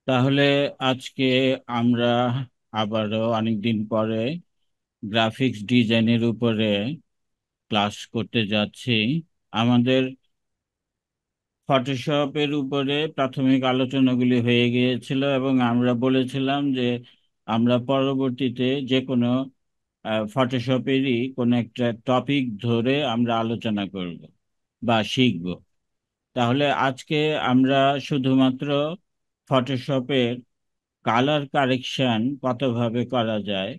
তাহলে আজকে আমরা আবারও অনেকদিন পরে গ্রাফিক্স ডিজাইনের উপরে ক্লাস করতে যাচ্ছি। আমাদের ফটোশপের উপরে প্রাথমিক আলোচনাগুলি হয়ে গিয়েছিল এবং আমরা বলেছিলাম যে আমরা পরবর্তীতে যে কোনো ফটোশপেরই কোনো একটা টপিক ধরে আমরা আলোচনা করব বা শিখব। তাহলে আজকে আমরা শুধুমাত্র ফটোশপের কালার কারেকশন কতভাবে করা যায়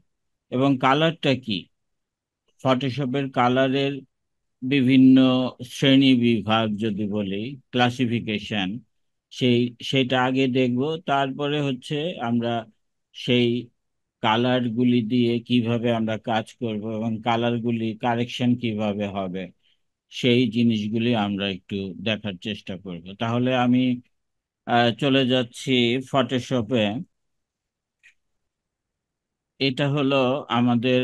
এবং কালারটা কি, ফটোশপের কালারের বিভিন্ন শ্রেণী বিভাগ যদি বলি, ক্লাসিফিকেশন, সেই সেটা আগে দেখব। তারপরে হচ্ছে আমরা সেই কালারগুলি দিয়ে কিভাবে আমরা কাজ করব এবং কালারগুলি কারেকশন কিভাবে হবে সেই জিনিসগুলি আমরা একটু দেখার চেষ্টা করব। তাহলে আমি চলে যাচ্ছি ফটোশপে। এটা হলো আমাদের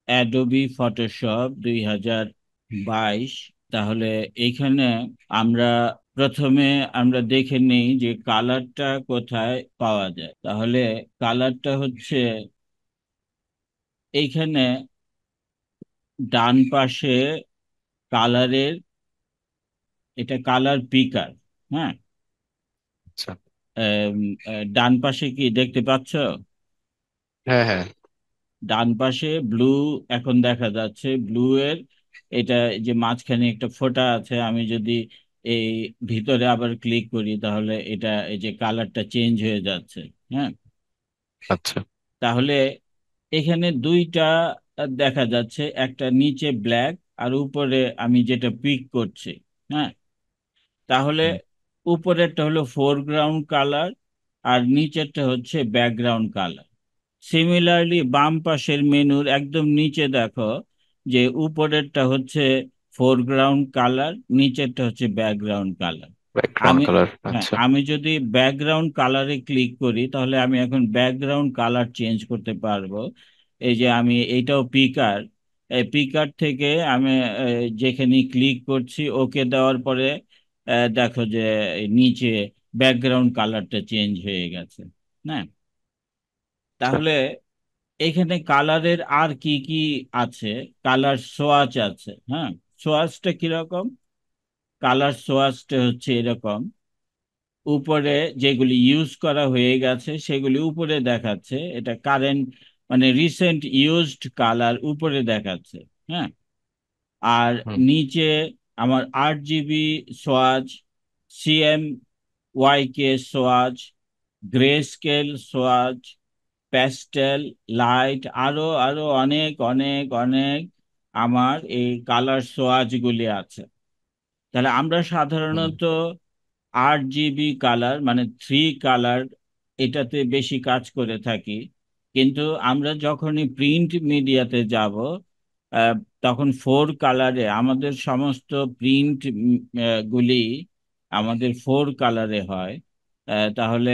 অ্যাডোবি ফটোশপ 2022। তাহলে এইখানে আমরা প্রথমে আমরা দেখে নিই যে কালারটা কোথায় পাওয়া যায়। তাহলে কালারটা হচ্ছে এইখানে ডান পাশে কালারের, এটা কালার পিকার। হ্যাঁ, আচ্ছা। এম, ডান পাশে কি দেখতে পাচ্ছ? হ্যাঁ, হ্যাঁ। ডান পাশে ব্লু এখন দেখা যাচ্ছে। ব্লু এর এটা যে মাঝখানে একটা ফোঁটা আছে, আমি যদি এই ভিতরে আবার ক্লিক করি তাহলে এটা এই যে কালারটা চেঞ্জ হয়ে যাচ্ছে। হ্যাঁ, আচ্ছা। তাহলে এখানে দুইটা দেখা যাচ্ছে, একটা নিচে ব্ল্যাক আর উপরে আমি যেটা পিক করছি। হ্যাঁ, তাহলে হুম। উপরেরটা হলো ফোরগ্রাউন্ড কালার আর নিচেরটা হচ্ছে ব্যাকগ্রাউন্ড কালার। সিমিলারলি বাম পাশের মেনুর একদম নিচে দেখো যে উপরেরটা হচ্ছে ফোরগ্রাউন্ড কালার, নিচেরটা হচ্ছে ব্যাকগ্রাউন্ড কালার। ব্যাকগ্রাউন্ড আমি, কালার, হ্যাঁ, আচ্ছা। আমি যদি ব্যাকগ্রাউন্ড কালারে ক্লিক করি তাহলে আমি এখন ব্যাকগ্রাউন্ড কালার চেঞ্জ করতে পারবো। এই যে আমি এইটাও পিকার, এই পিকার থেকে আমি যেখানে ক্লিক করছি ওকে দেওয়ার পরে দেখো যে এই নিচে ব্যাকগ্রাউন্ড কালারটা চেঞ্জ হয়ে গেছে। হ্যাঁ, আচ্ছা। তাহলে এখানে কালারের আর কি কি আছে? কালার সোয়াচ আছে। হ্যাঁ, সোয়াচটা কিরকম? কালার সোয়াচটা হচ্ছে এরকম, উপরে যেগুলি ইউজ করা হয়ে গেছে সেগুলি উপরে দেখাচ্ছে, এটা কারেন্ট মানে রিসেন্ট ইউজড কালার উপরে দেখাচ্ছে। হ্যাঁ, আর হুম। নিচে আমার 8 GB swatch, CMYK swatch, grey scale swatch, pastel, light, আরো আরো অনেক অনেক অনেক আমার এই কালার সোয়াচগুলি আছে। তাহলে আমরা হুম। সাধারণত 8 জিবি কালার মানে 3 কালার এটাতে বেশি কাজ করে থাকি। কিন্তু আমরা যখনই প্রিন্ট মিডিয়াতে যাব আহ, তখন 4 কালারে আমাদের সমস্ত প্রিন্ট গুলি আমাদের 4 কালারে হয়। তাহলে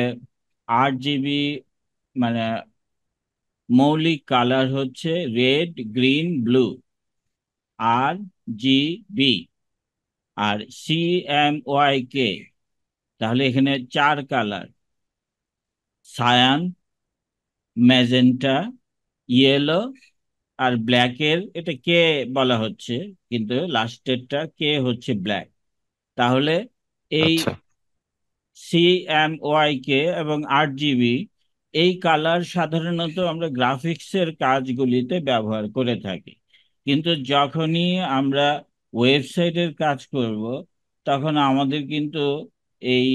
8 জিবি মানে মৌলিক কালার হচ্ছে রেড, গ্রিন, ব্লু, RGB আর CMYK। তাহলে এখানে 4 কালার, সায়ান, ম্যাজেন্টা, ইয়েলো আর ব্ল্যাকের এটা কে বলা হচ্ছে, কিন্তু লাস্টেরটা কে হচ্ছে ব্ল্যাক। তাহলে এই আচ্ছা। CMYK এবং 8 জিবি এই কালার সাধারণত আমরা গ্রাফিক্সের কাজগুলিতে ব্যবহার করে থাকি। কিন্তু যখনই আমরা ওয়েবসাইটের কাজ করব তখন আমাদের কিন্তু এই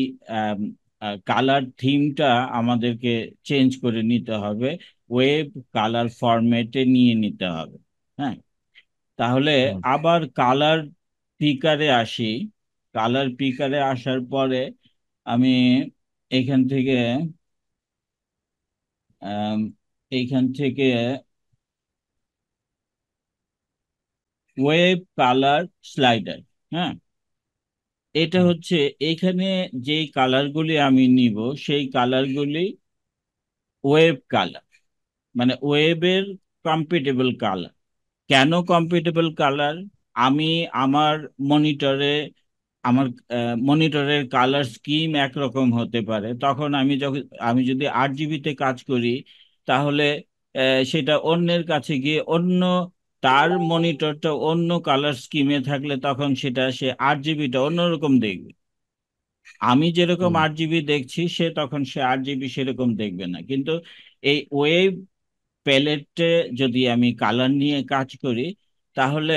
কালার থিমটা আমাদেরকে চেঞ্জ করে নিতে হবে, ওয়েব কালার ফরম্যাটে নিয়ে নিতে হবে। হ্যাঁ, তাহলে হুম। আবার কালার পিকারে আসি। কালার পিকারে আসার পরে আমি এখান থেকে আম, এইখান থেকে ওয়েব কালার স্লাইডার। হ্যাঁ, এটা হুম। হচ্ছে এইখানে যেই কালারগুলি আমি নিব সেই কালারগুলি ওয়েব কালার মানে ওয়েবের কম্পিটেবল কালার। কেন কম্পিটেবল কালার? আমি আমার মনিটরে আমার মনিটরের কালার স্কিম একরকম হতে পারে, তখন আমি যদি 8 জিবিতে কাজ করি, তাহলে সেটা অন্যের কাছে গিয়ে তার মনিটরটা অন্য কালার স্কিমে থাকলে তখন সে 8 জিবিটা অন্যরকম দেখবে। আমি যেরকম হুম 8 জিবি দেখছি, সে 8 জিবি সেরকম দেখবে না। কিন্তু এই ওয়েব প্যালেটে যদি আমি কালার নিয়ে কাজ করি, তাহলে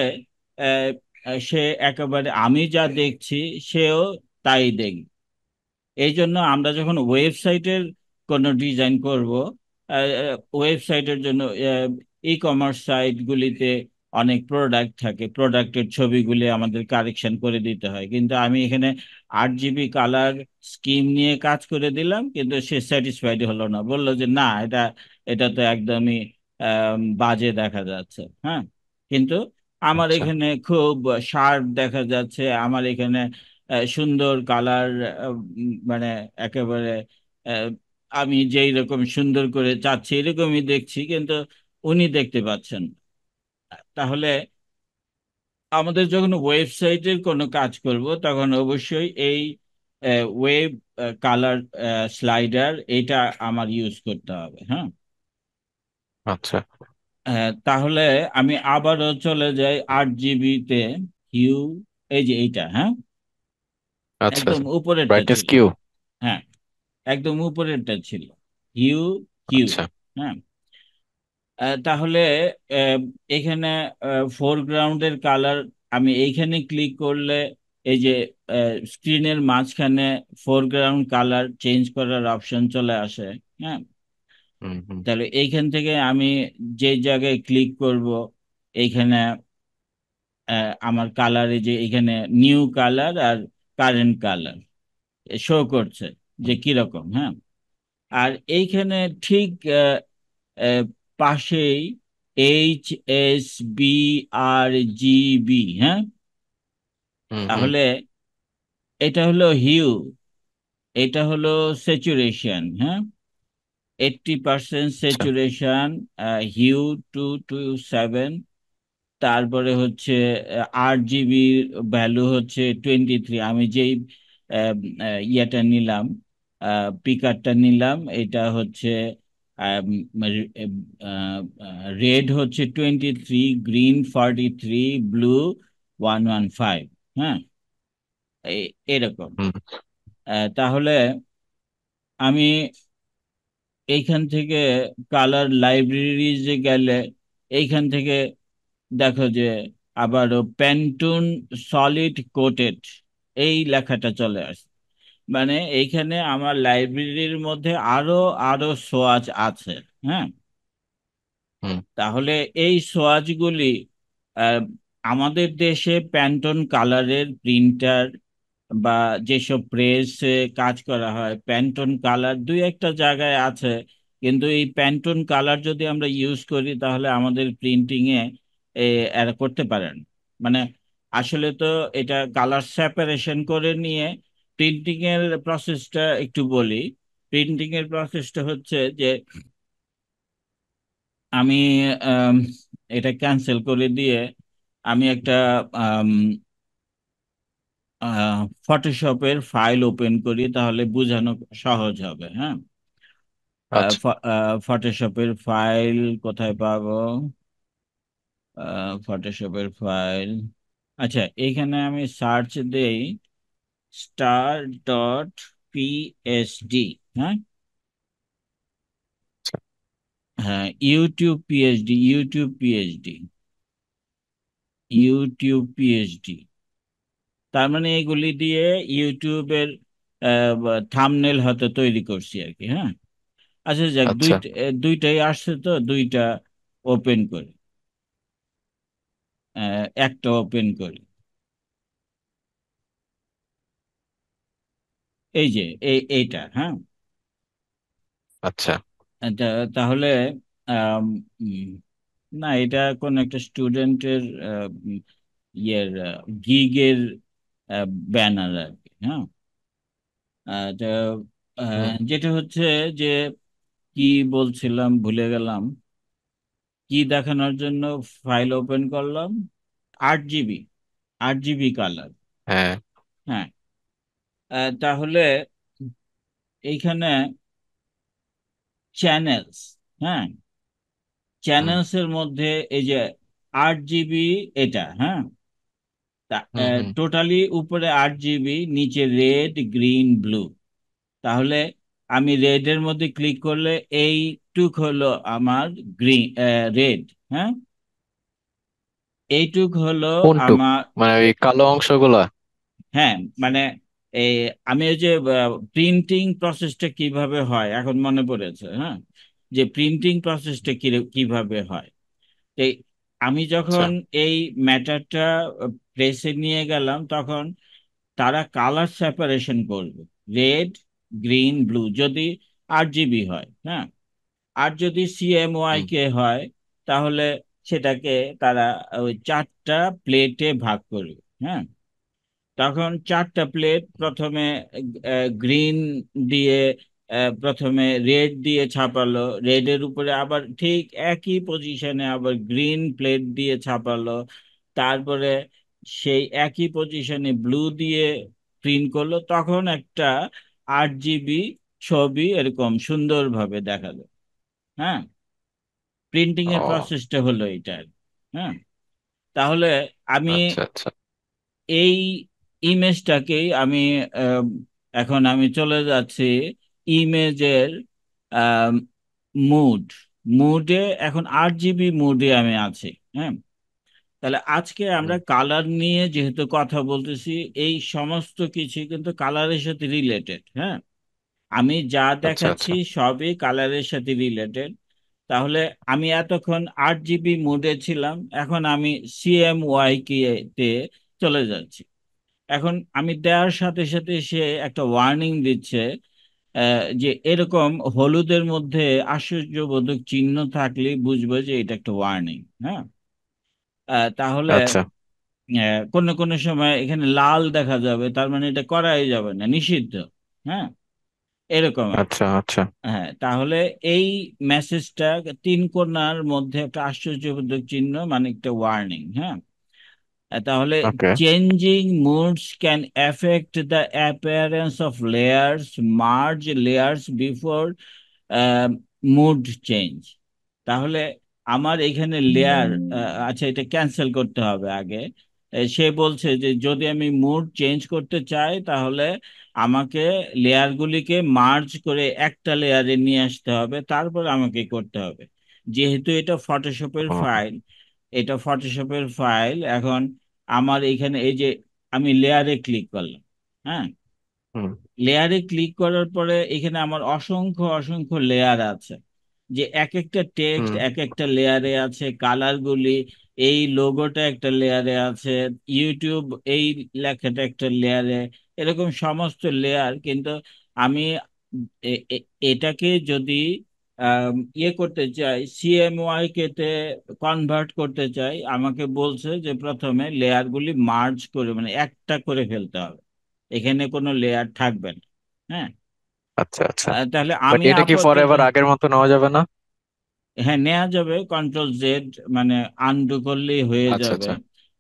আহ, সে একেবারে আমি যা দেখছি সেও তাই দেখবে। এই জন্য আমরা যখন ওয়েবসাইটের কোনো ডিজাইন করব, ওয়েবসাইটের জন্য ই কমার্স সাইটগুলিতে অনেক প্রোডাক্ট থাকে, প্রোডাক্টের ছবিগুলি আমাদের কারেকশন করে দিতে হয়। কিন্তু আমি এখানে 8 জিবি কালার স্কিম নিয়ে কাজ করে দিলাম, কিন্তু সে স্যাটিসফাইড হলো না, বললো যে না, এটা তো একদমই বাজে দেখা যাচ্ছে। হ্যাঁ, কিন্তু আমার আচ্ছা এখানে খুব শার্প দেখা যাচ্ছে, আমার এখানে সুন্দর কালার, মানে একেবারে আহ, আমি যেই রকম সুন্দর করে চাচ্ছি এরকমই দেখছি, কিন্তু উনি দেখতে পাচ্ছেন না। তাহলে আমাদের যখন ওয়েবসাইটের কোনো কাজ করব, তখন অবশ্যই এই ওয়েব কালার স্লাইডার এটা আমার ইউজ করতে হবে। হ্যাঁ, আচ্ছা তাহলে আমি আবারও চলে যাই 8 জিবিতে। হিউ, এই যে এইটা, হ্যাঁ, আচ্ছা। একদম উপরেরটা ব্রাইটনেস ছিল। কিউ। হ্যাঁ, একদম উপরেরটা ছিল হিউ কিউ। আচ্ছা হ্যাঁ, তাহলে আহ, এখানে ফোরগ্রাউন্ডের কালার, আমি এইখানে ক্লিক করলে এই যে স্ক্রিনের মাঝখানে ফোরগ্রাউন্ড কালার চেঞ্জ করার অপশন চলে আসে। হ্যাঁ, হুম হুম তাহলে এইখান থেকে আমি যে জায়গায় ক্লিক করব, এইখানে আমার কালারে যে এখানে নিউ কালার আর কারেন্ট কালার শো করছে যে হুম কিরকম। হ্যাঁ, আর এইখানে ঠিক আহ, পাশেই HSBRGB। হ্যাঁ, হুম হুম। তাহলে এটা হলো হিউ, এটা হলো স্যাচুরেশন। হ্যাঁ, 80% আচ্ছা স্যাচুরেশন, হিউ 227। তারপরে হচ্ছে 8 জিবি ভ্যালু হচ্ছে 23। আমি যেই ইয়েটা নিলাম, পিকারটা নিলাম, এটা হচ্ছে রেড হচ্ছে 23, গ্রিন 43, ব্লু 115। হ্যাঁ, এরকম। হুম তাহলে আমি এইখান থেকে কালার লাইব্রেরিজে গেলে, এইখান থেকে দেখো যে আবারও প্যান্টুন সলিড কোটেড এই লেখাটা চলে আসে। মানে এইখানে আমার লাইব্রেরির মধ্যে আরো আরো সোয়াচ আছে। হ্যাঁ, হুম তাহলে এই সোয়াচগুলি আহ, আমাদের দেশে প্যান্টন কালারের প্রিন্টার বা যেসব প্রেসে কাজ করা হয়, প্যান্টন কালার দুই একটা জায়গায় আছে। কিন্তু এই প্যান্টন কালার যদি আমরা ইউজ করি, তাহলে আমাদের প্রিন্টিং এ এরা করতে পারেন। মানে আসলে তো এটা কালার সেপারেশন করে নিয়ে প্রিন্টিং এর প্রসেসটা একটু বলি। প্রিন্টিং এর প্রসেসটা হচ্ছে যে আমি আম, এটা ক্যান্সেল করে দিয়ে আমি একটা ফটোশপের ফাইল ওপেন করি, তাহলে বোঝানো সহজ হবে। হ্যাঁ, আচ্ছা ফটোশপের ফাইল কোথায় পাবো? ফটোশপের ফাইল, আচ্ছা, এইখানে আমি সার্চ দেই star.psd। হ্যাঁ, হ্যাঁ, ইউটিউব পিএইচডি। তার মানে এগুলি দিয়ে ইউটিউবের থাম্বনেল হয়তো তৈরি করছি আর কি। হ্যাঁ, আচ্ছা, যাক, আচ্ছা দুইটাই আসছে, তো দুইটা ওপেন করি। একটা ওপেন করি, এই যে এইটা। হ্যাঁ, আচ্ছা তাহলে আম, উম, না, এটা কোন একটা স্টুডেন্টের ইয়ের গিগের ব্যানার আর কি। হ্যাঁ, তো হুম যেটা হচ্ছে যে কি বলছিলাম ভুলে গেলাম, কি দেখানোর জন্য ফাইল ওপেন করলাম? 8 জিবি, 8 জিবি কালার। হ্যাঁ হ্যাঁ, তাহলে এইখানে চ্যানেলস, হ্যাঁ, হুম চ্যানেলস এর মধ্যে এই যে 8 জিবি, এটা হ্যাঁ, হুম হুম। টোটালি উপরে 8 জিবি, নিচে রেড গ্রিন ব্লু। তাহলে আমি রেড এর মধ্যে ক্লিক করলে এইটুক হলো আমার গ্রিন, রেড, হ্যাঁ, এইটুক হলো কোনটুক? আমার, মানে ওই কালো অংশগুলা? হ্যাঁ, মানে এই আমি ওই যে প্রিন্টিং প্রসেসটা কিভাবে হয় এখন মনে পড়েছে, হ্যাঁ, যে প্রিন্টিং প্রসেসটা কিভাবে হয়। এই আমি আচ্ছা। যখন এই ম্যাটারটা প্রেসে নিয়ে গেলাম, তখন তারা কালার সেপারেশন করবে, রেড গ্রিন ব্লু, যদি 8 জিবি হয়, হ্যাঁ। আর যদি সিএমওয়াই হুম। কে হয়, তাহলে সেটাকে তারা ওই 4টা প্লেটে ভাগ করবে, হ্যাঁ। তখন 4টা প্লেট, প্রথমে গ্রিন দিয়ে, প্রথমে রেড দিয়ে ছাপালো, রেডের উপরে আবার ঠিক একই পজিশনে আবার গ্রিন প্লেট দিয়ে ছাপালো, তারপরে সেই একই পজিশনে ব্লু দিয়ে প্রিন্ট করলো, তখন একটা 8 জিবি ছবি এরকম সুন্দরভাবে দেখালো, হ্যাঁ। প্রিন্টিং এর ও প্রসেসটা হলো এটা আর কি, হ্যাঁ। তাহলে আমি আচ্ছা আচ্ছা। এই ইমেজটাকেই আমি, আম, এখন আমি চলে যাচ্ছি ইমেজের মুড, মুডে, এখন 8 জিবি মুডে আমি আছি, হ্যাঁ। তাহলে আজকে আমরা হুম। কালার নিয়ে যেহেতু কথা বলতেছি, এই সমস্ত কিছু কিন্তু কালারের সাথে রিলেটেড, হ্যাঁ। আমি যা আচ্ছা দেখাচ্ছি আচ্ছা। সবই কালারের সাথে রিলেটেড। তাহলে আমি এতক্ষণ 8 জিবি মোডে ছিলাম, এখন আমি সিএমওয়াই তে চলে যাচ্ছি। এখন আমি দেওয়ার সাথে সাথে সে একটা ওয়ার্নিং দিচ্ছে, যে এরকম হলুদের মধ্যে আশ্চর্যবোধক চিহ্ন থাকলে বুঝবো যে এটা একটা ওয়ার্নিং, হ্যাঁ। তাহলে আচ্ছা কোনো কোনো সময় এখানে লাল দেখা যাবে, তার মানে এটা করাই যাবে না, নিষিদ্ধ, হ্যাঁ, এরকম আর কি। আচ্ছা আচ্ছা। হ্যাঁ, তাহলে এই মেসেজটা 3 কোণার মধ্যে একটা আশ্চর্যবোধক চিহ্ন, মানে একটা ওয়ার্নিং, হ্যাঁ। তাহলে okay. Changing modes can affect the appearance of layers, merge layers before mode change. তাহলে আমার এখানে লেয়ার, আচ্ছা, এটা ক্যান্সেল করতে হবে আগে। সে বলছে যে যদি আমি মুড চেঞ্জ করতে চাই, তাহলে আমাকে লেয়ারগুলিকে মার্জ করে একটা লেয়ারে নিয়ে আসতে হবে, তারপর আমাকে করতে হবে। যেহেতু এটা ফটোশপের ও। ফাইল, এটা ফটোশপের ফাইল, এখন আমার এখানে এই যে আমি লেয়ারে ক্লিক করলাম, হ্যাঁ, হুম লেয়ারে ক্লিক করার পরে এখানে আমার অসংখ্য অসংখ্য লেয়ার আছে, যে এক একটা টেক্সট হুম। এক একটা লেয়ারে আছে, কালারগুলি, এই লোগোটা একটা লেয়ারে আছে, ইউটিউব এই লেখাটা একটা লেয়ারে, এরকম সমস্ত লেয়ার। কিন্তু আমি এটাকে যদি ইয়ে করতে চাই, সিএমওয়াই কে কনভার্ট করতে চাই, আমাকে বলছে যে প্রথমে লেয়ারগুলি মার্জ করে, মানে একটা করে ফেলতে হবে, এখানে কোনো লেয়ার থাকবে না, হ্যাঁ। আচ্ছা আচ্ছা। তাহলে বাট আমি এটা কি ফর আপত্তিতে, এভার আগের মতো নেওয়া যাবে না? হ্যাঁ, নেওয়া যাবে, কন্ট্রোল Z, মানে আনডু করলেই হয়ে আচ্ছা যাবে। আচ্ছা।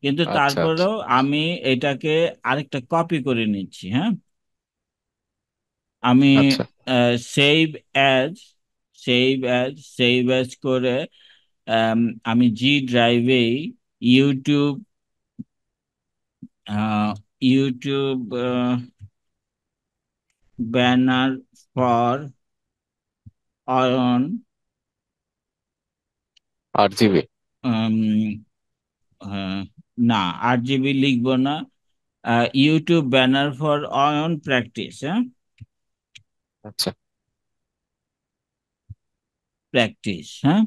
কিন্তু আচ্ছা আচ্ছা। তারপরেও আমি এটাকে আরেকটা কপি করে নিচ্ছি, হ্যাঁ। আমি আচ্ছা সেভ অ্যাজ, সেভ অ্যাজ করে, আম, আমি G ড্রাইভেই YouTube, YouTube banner for Ayan, 8 GB. না, 8 জিবি লিখবো না, YouTube banner for on practice, হ্যাঁ, আচ্ছা প্র্যাকটিস, হ্যাঁ।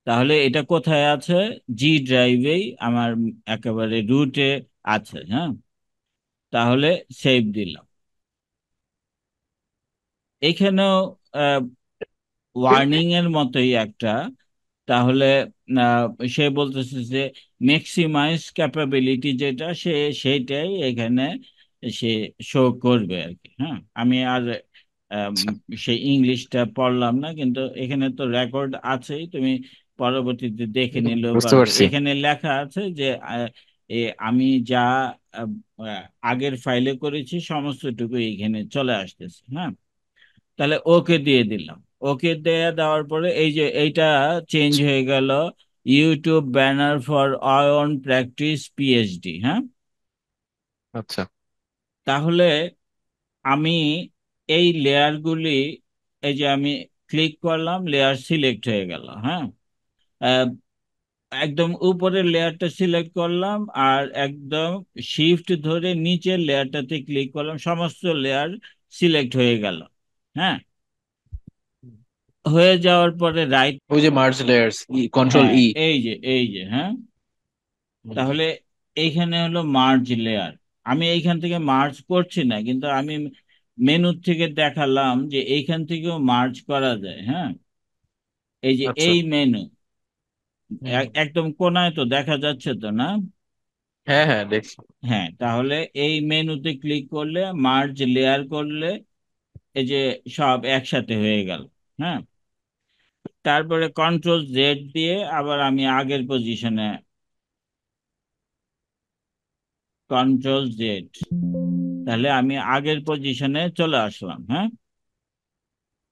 তাহলে এটা কোথায় আছে? G ড্রাইভেই, আমার একেবারে রুটে আছে, হ্যাঁ। তাহলে সেভ দিলাম। এখানেও ওয়ার্নিং এর মতোই একটা, তাহলে আহ, সে বলতেছে যে ম্যাক্সিমাইজ ক্যাপাবিলিটি যেটা, সেইটাই এখানে সে শো করবে আর কি, হ্যাঁ। আমি আর আচ্ছা। সেই ইংলিশটা পড়লাম না, কিন্তু এখানে তো রেকর্ড আছেই, তুমি পরবর্তীতে দেখে নিলেও বুঝতে পারবে, পারছি। এখানে লেখা আছে যে এ আমি যা আহ, আগের ফাইলে করেছি সমস্তটুকু এইখানে চলে আসতেছে। হ্যাঁ, তাহলে ওকে দিয়ে দিলাম। ওকে দেওয়ার পরে এই যে এইটা চেঞ্জ হয়ে গেল, YouTube banner for Ayan practice PhD. হ্যাঁ, আচ্ছা। তাহলে আমি এই লেয়ারগুলি, এই যে আমি ক্লিক করলাম, লেয়ার সিলেক্ট হয়ে গেল। হ্যাঁ, আহ, একদম উপরের লেয়ারটা সিলেক্ট করলাম, আর একদম শিফট ধরে নিচের লেয়ারটাতে ক্লিক করলাম, সমস্ত লেয়ার সিলেক্ট হয়ে গেল। হ্যাঁ, হয়ে যাওয়ার পরে রাইট, ওই যে মার্জ লেয়ার্স, কন্ট্রোল হ্যাঁ ই। এই যে হ্যাঁ, তাহলে এইখানে হলো মার্জ লেয়ার। আমি এইখান থেকে মার্জ করছি না, কিন্তু আমি মেনু থেকে দেখালাম যে এইখান থেকেও মার্জ করা যায়। হ্যাঁ, এই যে আচ্ছা। এই মেনু হুম। একদম কোনায় তো দেখা যাচ্ছে তো না? হ্যাঁ হ্যাঁ, দেখছি। হ্যাঁ, তাহলে এই মেনুতে ক্লিক করলে, মার্জ লেয়ার করলে, এই যে সব একসাথে হয়ে গেল। হ্যাঁ, তারপরে কন্ট্রোল জেড দিয়ে আবার আমি আগের পজিশনে, কন্ট্রোল জেড, তাহলে আমি আগের পজিশনে চলে আসলাম। হ্যাঁ,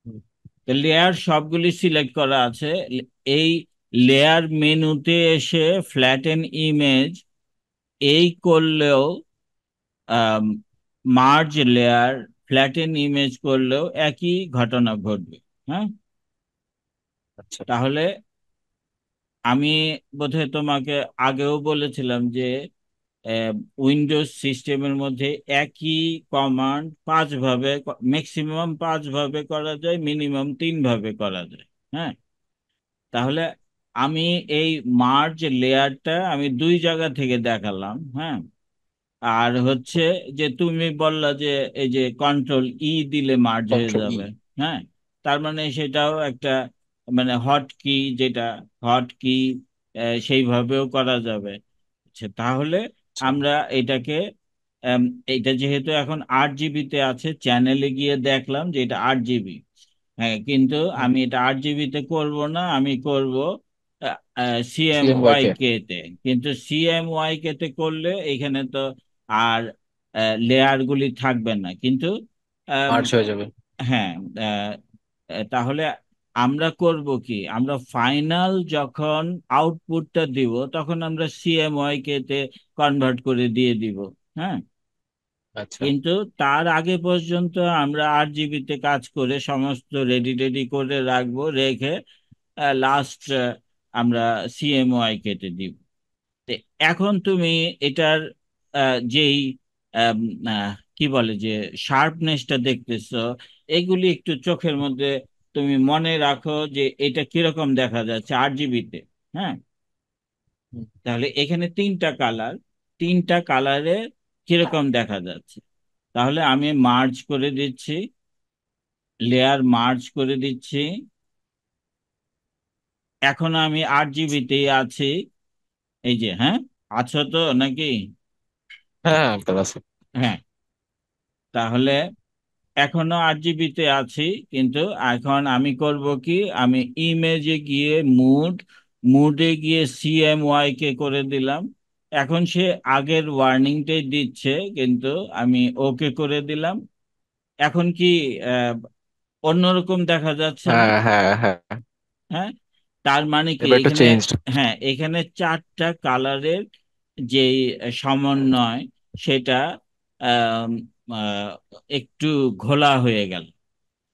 হুম। লেয়ার সবগুলি সিলেক্ট করা আছে। এই লেয়ার মেনুতে এসে ফ্ল্যাটেন ইমেজ এই করলেও, মার্জ লেয়ার, ফ্ল্যাটেন ইমেজ করলেও একই ঘটনা ঘটবে। হ্যাঁ, আচ্ছা। তাহলে আমি বোধহয় তোমাকে আগেও বলেছিলাম যে উইন্ডোজ সিস্টেমের মধ্যে একই কমান্ড পাঁচভাবে, ম্যাক্সিমাম পাঁচভাবে করা যায়, মিনিমাম তিনভাবে করা যায়। হ্যাঁ, তাহলে আমি এই মার্জ লেয়ারটা আমি দুই জায়গা থেকে দেখালাম। হ্যাঁ, আর হচ্ছে যে তুমি বললা যে এই যে কন্ট্রোল ই দিলে মার্জ হয়ে কন্ট্রোল ই। যাবে। হ্যাঁ, তার মানে সেটাও একটা, মানে হট কি, যেটা হট কি সেইভাবেও করা যাবে। আচ্ছা, তাহলে আচ্ছা। আমরা এটাকে, আম, এটা যেহেতু এখন 8 জিবিতে আছে, চ্যানেলে গিয়ে দেখলাম যে এটা 8 জিবি। হ্যাঁ, কিন্তু হুম। আমি এটা 8 জিবিতে করব না, আমি করব সিএমওয়াই সিএমওয়াই কে। কে তে। কিন্তু সিএমওয়াই কে তে করলে এখানে তো আর লেয়ার গুলি থাকবে না, কিন্তু আম, মার্জ হয়ে যাবে। হ্যাঁ, আহ, তাহলে আমরা করব কি, আমরা ফাইনাল যখন আউটপুটটা দিব তখন আমরা সিএমওয়াই কে তে কনভার্ট করে দিয়ে দিব। হ্যাঁ, আচ্ছা। কিন্তু তার আগে পর্যন্ত আমরা 8 জিবিতে কাজ করে সমস্ত রেডি রেডি করে রাখবো, রেখে লাস্ট আমরা সিএমওআই কেটে দিব। তো এখন তুমি এটার যেই আম, কি বলে যে শার্পনেসটা দেখতেছো, এগুলি একটু চোখের মধ্যে তুমি মনে রাখো যে এটা কিরকম দেখা যাচ্ছে 8 জিবিতে। হ্যাঁ, হুম। তাহলে এখানে তিনটা কালার, তিনটা কালারে কিরকম দেখা যাচ্ছে। তাহলে আমি মার্জ করে দিচ্ছি, লেয়ার মার্জ করে দিচ্ছি। এখন আমি 8 জিবিতেই আছি। এই যে, হ্যাঁ, আছো তো নাকি? হ্যাঁ হ্যাঁ, আঙ্কেল আছে। হ্যাঁ, তাহলে এখনো 8 জিবিতে আছি, কিন্তু এখন আমি করব কি, আমি ইমেজে গিয়ে মুডে গিয়ে সিএমওয়াই কে করে দিলাম। এখন সে আগের ওয়ার্নিংটাই দিচ্ছে, কিন্তু আমি ওকে করে দিলাম। এখন কি আহ, অন্যরকম দেখা যাচ্ছে না? হ্যাঁ হ্যাঁ হ্যাঁ। হ্যাঁ, তার মানে কি এবার একটু এখানে, চেঞ্জড। হ্যাঁ এখানে চারটা কালারের যে সমন্বয়, সেটা আম, আহ, একটু ঘোলা হয়ে গেল।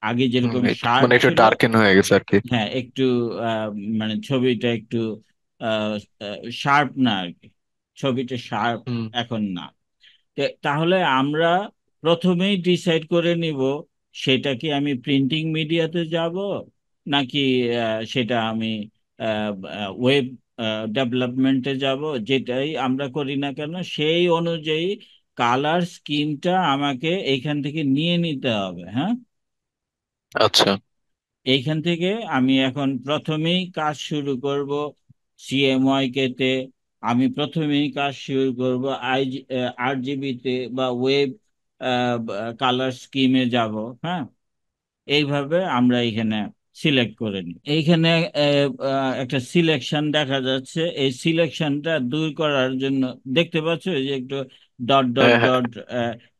আগে হুম, যেরকম শার্প মানে একটু ছিল, ডার্কেন হয়ে গেছে আর কি। হ্যাঁ একটু মানে ছবিটা একটু শার্প না আর কি, ছবিটা শার্প হুম। এখন না। তাহলে আমরা প্রথমেই ডিসাইড করে নিব সেটা কি আমি প্রিন্টিং মিডিয়াতে যাব, নাকি সেটা আমি ওয়েব ডেভেলপমেন্টে যাব। যেটাই আমরা করি না কেন সেই অনুযায়ী কালার স্কিমটা আমাকে এইখান থেকে নিয়ে নিতে হবে। হ্যাঁ, আচ্ছা। এইখান থেকে আমি এখন প্রথমেই কাজ শুরু করব সিএমওয়াই কে তে। আমি প্রথমেই কাজ শুরু করব 8 জিবিতে বা ওয়েব কালার স্কিমে যাব। হ্যাঁ, এইভাবে আমরা এখানে সিলেক্ট করে নিই। এইখানে একটা সিলেকশন দেখা যাচ্ছে। এই সিলেকশনটা দূর করার জন্য দেখতে পাচ্ছ এই যে একটু ডট ডট হ্যাঁ হ্যাঁ। ডট,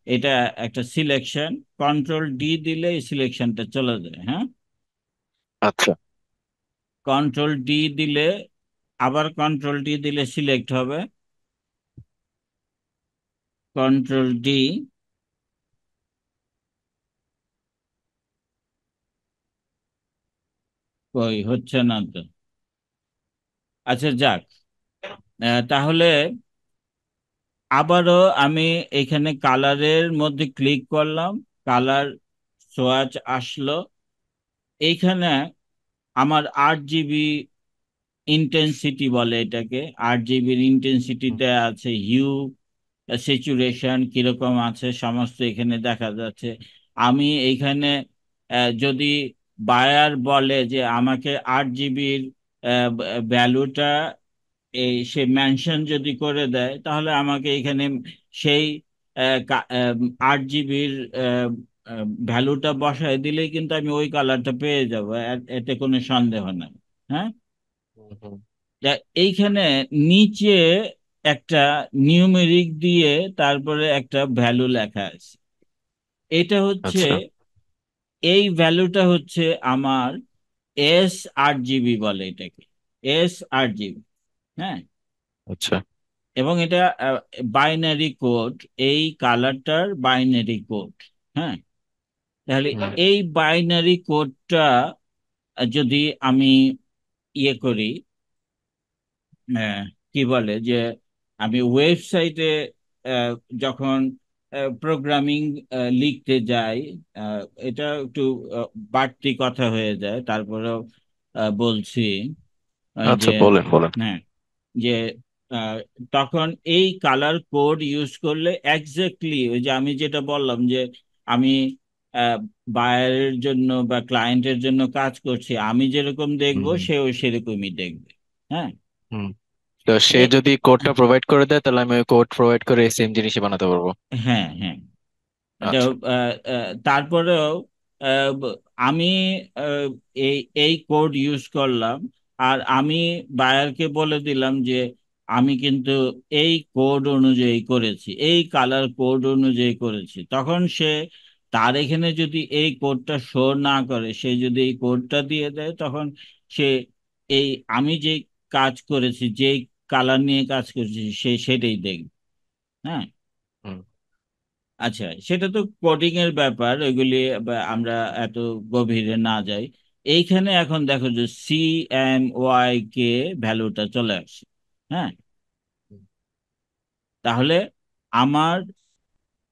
এটা একটা সিলেকশন। কন্ট্রোল ডি দিলে এই সিলেকশনটা চলে যায়। হ্যাঁ, আচ্ছা। কন্ট্রোল ডি দিলে, আবার কন্ট্রোল ডি দিলে সিলেক্ট হবে। কন্ট্রোল ডি, কই হচ্ছে না তো। আচ্ছা যাক, তাহলে আবারও আমি এখানে কালারের মধ্যে ক্লিক করলাম, কালার সোয়াচ আসলো। এইখানে আমার 8 জিবি ইন্টেন্সিটি বলে এটাকে, 8 জিবির হুম ইন্টেন্সিটিতে আছে হিউ, স্যাচুরেশন কিরকম আছে সমস্ত এখানে দেখা যাচ্ছে। আমি এইখানে যদি বায়ার বলে যে আমাকে 8 জিবির ভ্যালুটা, এই সে মেনশন যদি করে দেয়, তাহলে আমাকে এখানে সেই 8 জিবির ভ্যালুটা বসায় দিলেই কিন্তু আমি ওই কালারটা পেয়ে যাবো, এতে কোনো সন্দেহ নাই। হ্যাঁ, হুম হুম। তা এইখানে নিচে একটা নিউমেরিক দিয়ে তারপরে একটা ভ্যালু লেখা আছে। এটা হচ্ছে, আচ্ছা এই ভ্যালুটা হচ্ছে আমার এস 8 জিবি বলে এটাকে, এস 8 জিবি। হ্যাঁ, আচ্ছা। এবং এটা বাইনারি কোড, এই কালারটার বাইনারি কোড। হ্যাঁ, তাহলে হুম এই বাইনারি কোডটা যদি আমি ইয়ে করি, আহ, কি বলে যে আমি ওয়েবসাইটে যখন প্রোগ্রামিং লিখতে যাই, আহ, এটা একটু বাড়তি কথা হয়ে যায়, তারপরেও বলছি যে, আচ্ছা, বলেন বলেন। হ্যাঁ, যে আহ, তখন এই কালার কোড ইউজ করলে এক্স্যাক্টলি ওই যে আমি যেটা বললাম যে আমি বায়ারের জন্য বা ক্লায়েন্টের জন্য কাজ করছি, আমি যেরকম দেখবো হুম সেও সেরকমই দেখবে। হ্যাঁ, হুম। তো সে এ, যদি কোডটা প্রোভাইড করে দেয়, তাহলে আমি ওই কোড প্রোভাইড করে সেম জিনিসই বানাতে পারবো। হ্যাঁ হ্যাঁ, আচ্ছা। তারপরেও আমি আহ, এই এই কোড ইউজ করলাম, আর আমি বায়ারকে বলে দিলাম যে আমি কিন্তু এই কোড অনুযায়ী করেছি, এই কালার কোড অনুযায়ী করেছি। তখন সে, তার এখানে যদি এই কোডটা শো না করে, সে যদি এই কোডটা দিয়ে দেয়, তখন সে এই আমি যে কাজ করেছি, যে কালার নিয়ে কাজ করেছি, সে সেটাই দেখবে। হ্যাঁ, হুম। আচ্ছা, সেটা তো কোডিং এর ব্যাপার, ওইগুলি আমরা এত গভীরে না যাই। এইখানে এখন দেখো যে CMYK ভ্যালুটা চলে আসছে। হ্যাঁ, তাহলে আমার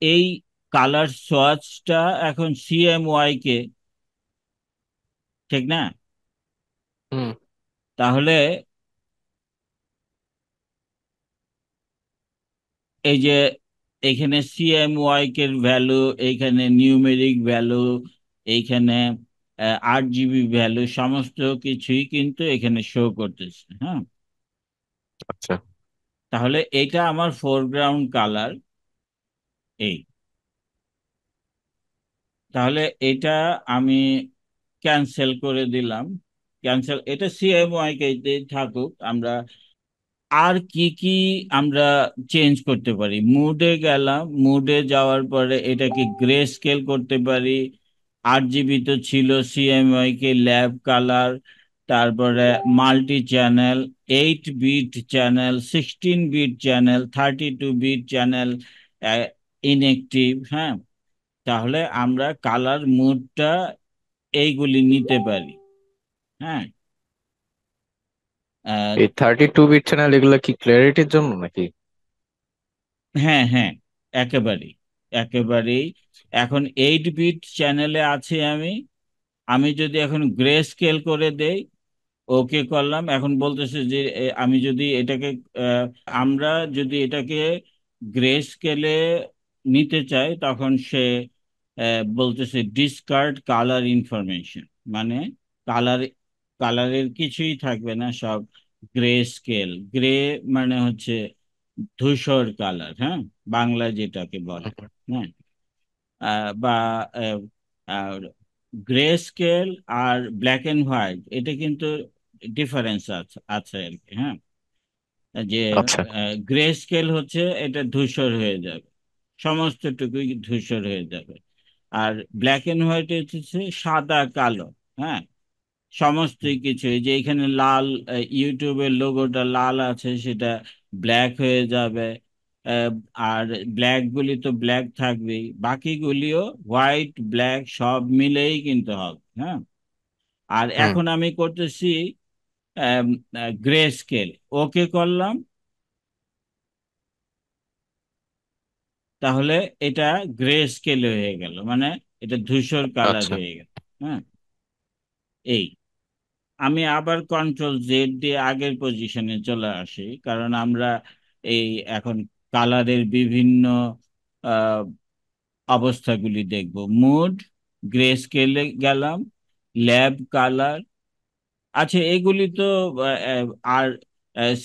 এই কালার সোয়াচটা এখন CMYK, ঠিক না? হুম। তাহলে এই যে এইখানে CMYK এর ভ্যালু, এইখানে নিউমেরিক ভ্যালু, এইখানে 8 জিবি ভ্যালু, সমস্ত কিছুই কিন্তু এখানে শো করতেছে। হ্যাঁ, আচ্ছা। তাহলে এটা আমার ফোরগ্রাউন্ড কালার। এই, তাহলে এটা আমি ক্যান্সেল করে দিলাম। ক্যান্সেল, এটা CMYK তে থাকুক। আমরা আর কি কি আমরা চেঞ্জ করতে পারি? মুডে গেলাম, মুডে যাওয়ার পরে এটাকে গ্রে স্কেল করতে পারি। 8 জিবি তো ছিল CMYK ল্যাব কালার, তারপরে multi channel, 8 bit channel, 16 bit channel, 32 bit channel, inactive. হ্যাঁ, তাহলে আমরা কালার মুডটা এইগুলি নিতে পারি। হ্যাঁ, এই 32 বিট চ্যানেল এগুলা কি ক্ল্যারিটির জন্য নাকি? হ্যাঁ হ্যাঁ, একেবারেই, একেবারেই। এখন 8 বিট চ্যানেলে আছি আমি। আমি যদি এখন গ্রে স্কেল করে দেই, ওকে করলাম, এখন বলতেছে যে আমি যদি এটাকে আমরা যদি এটাকে গ্রে স্কেলে নিতে চাই, তখন সে বলতেছে ডিসকার্ড কালার ইনফরমেশন, মানে কালার, কালারের কিছুই থাকবে না, সব গ্রে স্কেল। গ্রে মানে হচ্ছে ধূসর কালার। হ্যাঁ, বাংলা যেটাকে বলে। হ্যাঁ, বা গ্রে স্কেল আর ব্ল্যাক এন্ড হোয়াইট এটা কিন্তু ডিফারেন্স আছে আছে আর কি, হ্যাঁ। যে আচ্ছা। গ্রে স্কেল হচ্ছে এটা ধূসর হয়ে যাবে, সমস্তটুকুই ধূসর হয়ে যাবে। আর ব্ল্যাক এন্ড হোয়াইট হচ্ছে সাদা কালো, হ্যাঁ। সমস্ত কিছু, এই যে এখানে লাল, ইউটিউবের লোগোটা লাল আছে সেটা ব্ল্যাক হয়ে যাবে। আহ, আর ব্ল্যাক গুলি তো ব্ল্যাক থাকবেই, বাকিগুলিও হোয়াইট ব্ল্যাক সব মিলেই কিন্তু হবে, হ্যাঁ। আর হুম। এখন আমি করতেছি গ্রে স্কেল, ওকে করলাম, তাহলে এটা গ্রে স্কেল হয়ে গেল, মানে এটা ধূসর কালার আচ্ছা। হয়ে গেল, হ্যাঁ। এই আমি আবার কন্ট্রোল জেড দিয়ে আগের পজিশনে চলে আসি, কারণ আমরা এই এখন কালারের বিভিন্ন আহ, অবস্থাগুলি দেখব। মুড, গ্রে স্কেলে গেলাম, ল্যাব কালার, আচ্ছা এগুলি তো আর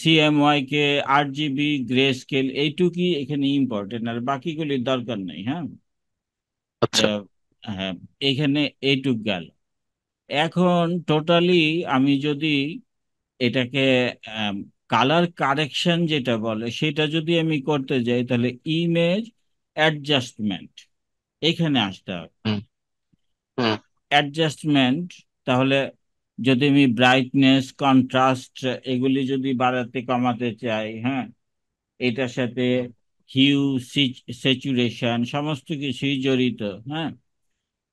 সিএমওয়াই কে, RGB, গ্রে স্কেল, এইটুকুই এখানে ইম্পর্টেন্ট, আর বাকিগুলির দরকার নেই, হ্যাঁ। আচ্ছা। আহ, হ্যাঁ, এখানে এইটুক গেল। এখন টোটালি আমি যদি এটাকে কালার কারেকশন যেটা বলে সেটা যদি আমি করতে যাই, তাহলে ইমেজ অ্যাডজাস্টমেন্ট এখানে আসতে হবে। হুম। হুম। অ্যাডজাস্টমেন্ট, তাহলে যদি আমি ব্রাইটনেস, কন্ট্রাস্ট এগুলি যদি বাড়াতে কমাতে চাই, হ্যাঁ, এটার সাথে হিউ, স্যাচুরেশন সমস্ত কিছুই জড়িত, হ্যাঁ।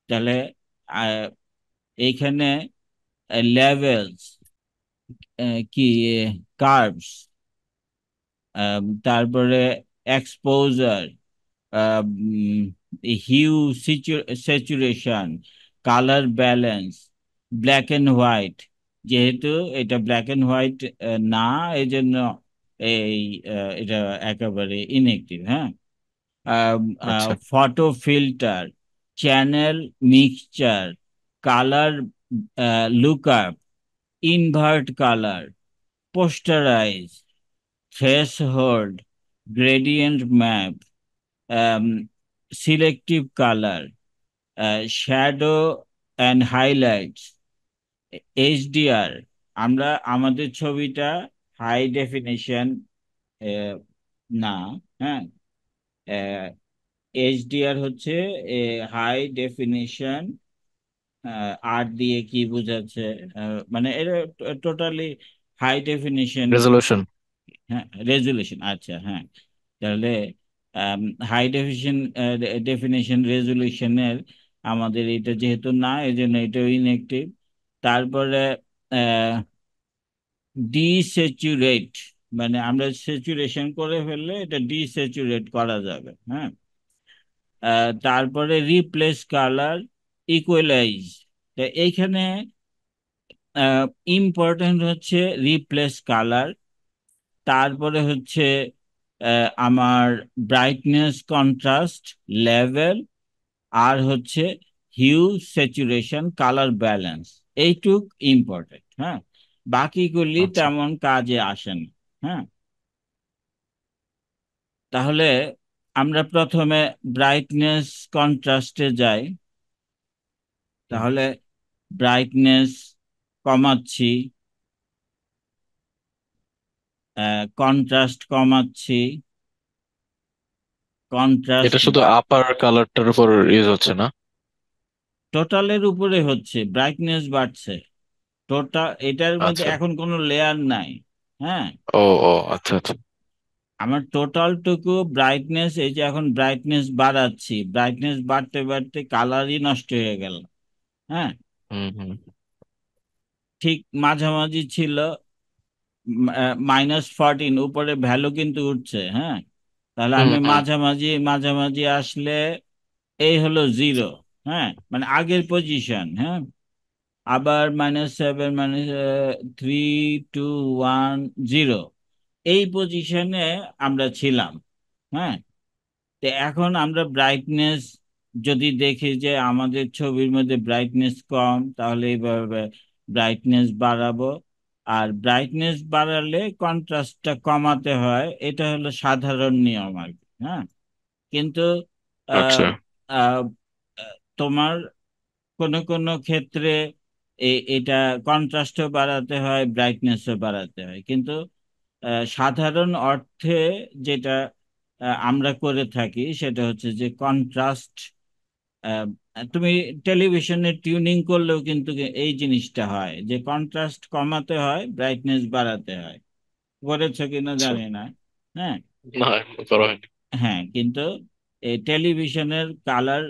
তাহলে আহ, এইখানে লেভেলস, কি কার্ভস, তারপরে exposure, hue, saturation, colour balance, black and white, যেহেতু এটা ব্ল্যাক এন্ড হোয়াইট না, এই জন্য এই এটা একেবারে ইনএক্টিভ, হ্যাঁ। আচ্ছা। Photo filter, channel mixture, colour lookup, invert colour, posterize, threshold, gradient map, selective colour, shadow and highlights, HDR। আমরা আমাদের ছবিটা হাই ডেফিনিশন না, হ্যাঁ। HDR হচ্ছে হাই ডেফিনিশন, আর দিয়ে কি বোঝাচ্ছে, মানে এটা টোটালি হাই ডেফিনিশন, রেজলিউশন। হ্যাঁ, রেজুলেশন, আচ্ছা, হ্যাঁ। তাহলে হাই ডেফিনিশন, ডেফিনিশন রেজুলেশনের আমাদের এটা যেহেতু না, এই জন্য এটাও ইনএক্টিভ। তারপরে ডিস্যাচুরেট, মানে আমরা স্যাচুরেশন করে ফেললে এটা ডিস্যাচুরেট করা যাবে, হ্যাঁ। তারপরে রিপ্লেস কালার, ইকুয়ালাইজ, এইখানে ইম্পর্টেন্ট হচ্ছে রিপ্লেস কালার। তারপরে হচ্ছে আমার ব্রাইটনেস, কন্ট্রাস্ট, লেভেল, আর হচ্ছে হিউ, স্যাচুরেশন, কালার ব্যালেন্স, এইটুক ইম্পর্টেন্ট, হ্যাঁ। বাকিগুলি আচ্ছা। তেমন কাজে আসে না, হ্যাঁ। তাহলে আমরা প্রথমে ব্রাইটনেস কন্ট্রাস্টে যাই, হুম। তাহলে ব্রাইটনেস কমাচ্ছি, কন্ট্রাস্ট কমাচ্ছি, কন্ট্রাস্ট এটা শুধু আপার কালারটার উপর ইউজ হচ্ছে না? টোটালের উপরে হচ্ছে, ব্রাইটনেস বাড়ছে টোটাল, এটার মধ্যে আচ্ছা। এখন কোনো লেয়ার নাই, হ্যাঁ। ও। ও আচ্ছা আচ্ছা। আমার টোটালটুকু ব্রাইটনেস, এই যে এখন ব্রাইটনেস বাড়াচ্ছি, ব্রাইটনেস বাড়তে বাড়তে কালারই নষ্ট হয়ে গেল, হ্যাঁ। হুম হুম। ঠিক মাঝামাঝি ছিল, -14, উপরে ভ্যালু কিন্তু উঠছে, হ্যাঁ। তাহলে হুম আমি হুম। মাঝামাঝি মাঝামাঝি আসলে এই হলো 0, হ্যাঁ, মানে আগের পজিশন, হ্যাঁ। আবার -7, -3, 2, 1, 0, এই পজিশনে আমরা ছিলাম, হ্যাঁ। তো এখন আমরা ব্রাইটনেস যদি দেখি যে আমাদের ছবির মধ্যে ব্রাইটনেস কম, তাহলে এইভাবে ব্রাইটনেস বাড়াবো। আর ব্রাইটনেস বাড়ালে কন্ট্রাস্টটা কমাতে হয়, এটা হলো সাধারণ নিয়ম আর কি, হ্যাঁ। কিন্তু আহ, আচ্ছা। আহ, তোমার কোনো কোনো ক্ষেত্রে এটা কন্ট্রাস্টও বাড়াতে হয়, ব্রাইটনেসও বাড়াতে হয়, কিন্তু সাধারণ অর্থে যেটা আমরা করে থাকি সেটা হচ্ছে যে কন্ট্রাস্ট। তুমি টেলিভিশনে টিউনিং করলেও কিন্তু এই জিনিসটা হয় যে কন্ট্রাস্ট কমাতে হয়, ব্রাইটনেস বাড়াতে হয়। করেছো কিনা আচ্ছা। জানি না। হ্যাঁ। না, করা হয়নি। হ্যাঁ, কিন্তু এই টেলিভিশনের কালার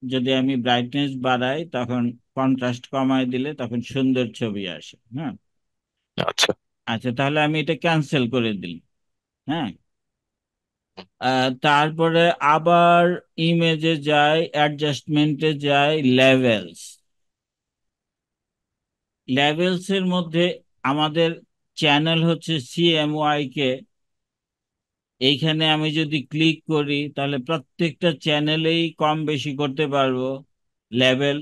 যদি আমি ব্রাইটনেস বাড়াই, তখন কন্ট্রাস্ট কমায় দিলে তখন সুন্দর ছবি আসে। হ্যাঁ। আচ্ছা। আচ্ছা, তাহলে আমি এটা ক্যান্সেল করে দিই। হ্যাঁ। তারপরে আবার ইমেজে যাই, অ্যাডজাস্টমেন্টে যাই, লেভেলস। লেভেলস এর মধ্যে আমাদের চ্যানেল হচ্ছে সিএমওয়াই কে। এইখানে আমি যদি ক্লিক করি তাহলে প্রত্যেকটা চ্যানেলেই কম বেশি করতে পারবো, লেভেল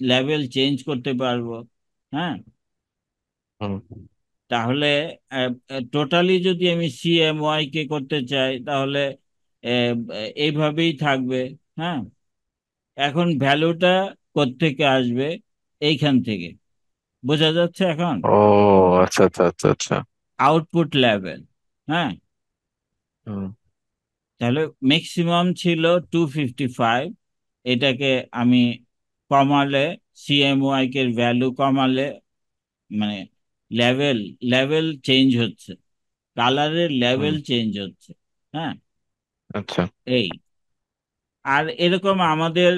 লেভেল চেঞ্জ করতে পারবো। হ্যাঁ। হুম। তাহলে টোটালি যদি আমি সিএমওয়াই কে করতে চাই তাহলে আহ, এইভাবেই থাকবে। হ্যাঁ। এখন ভ্যালুটা কোত্থেকে আসবে? এইখান থেকে। বোঝা যাচ্ছে এখন? ও, আচ্ছা আচ্ছা আচ্ছা আচ্ছা। Output level. হ্যাঁ। হুম তাহলে ম্যাক্সিমাম ছিল 255। এটাকে আমি কমালে, সিএমওয়াই এর ভ্যালু কমালে, মানে লেভেল লেভেল চেঞ্জ হচ্ছে, কালারের হুম। লেভেল চেঞ্জ হচ্ছে। হ্যাঁ। আচ্ছা। এই, আর এরকম আমাদের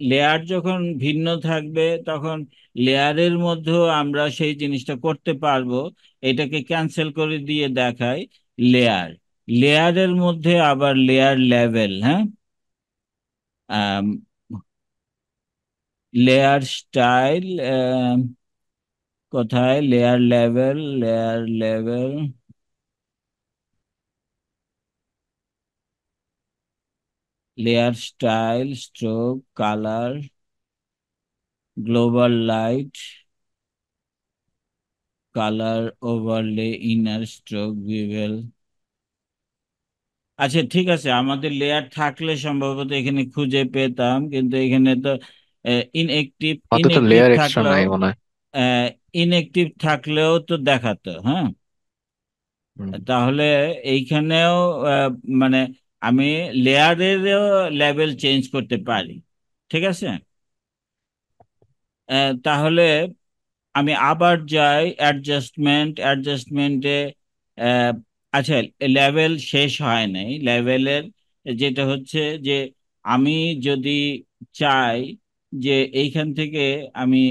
লেয়ার যখন ভিন্ন থাকবে তখন লেয়ারের মধ্যেও আমরা সেই জিনিসটা করতে পারবো। এটাকে ক্যান্সেল করে দিয়ে দেখাই লেয়ার। লেয়ারের মধ্যে আবার লেয়ার লেভেল। হ্যাঁ। লেয়ার স্টাইল, কোথায় layer level? Layer level, layer style, stroke, colour, global light, colour overlay, inner stroke, bevel. আচ্ছা, ঠিক আছে, আমাদের লেয়ার থাকলে সম্ভবত এখানে খুঁজে পেতাম, কিন্তু এখানে তো ইনএক্টিভ আমাদের তো ইনএক্টিভ লেয়ার এক্সট্রা থাকলেও নাই মনে হয়। ইনএক্টিভ থাকলেও তো দেখাতো। হ্যাঁ। হুম। তাহলে এইখানেও আহ, মানে আমি লেয়ারেরও লেভেল চেঞ্জ করতে পারি। ঠিক আছে। তাহলে আমি আবার যাই অ্যাডজাস্টমেন্টে। আচ্ছা, লেভেল শেষ হয় নাই লেভেলের। যেটা হচ্ছে যে আমি যদি চাই যে এইখান থেকে আমি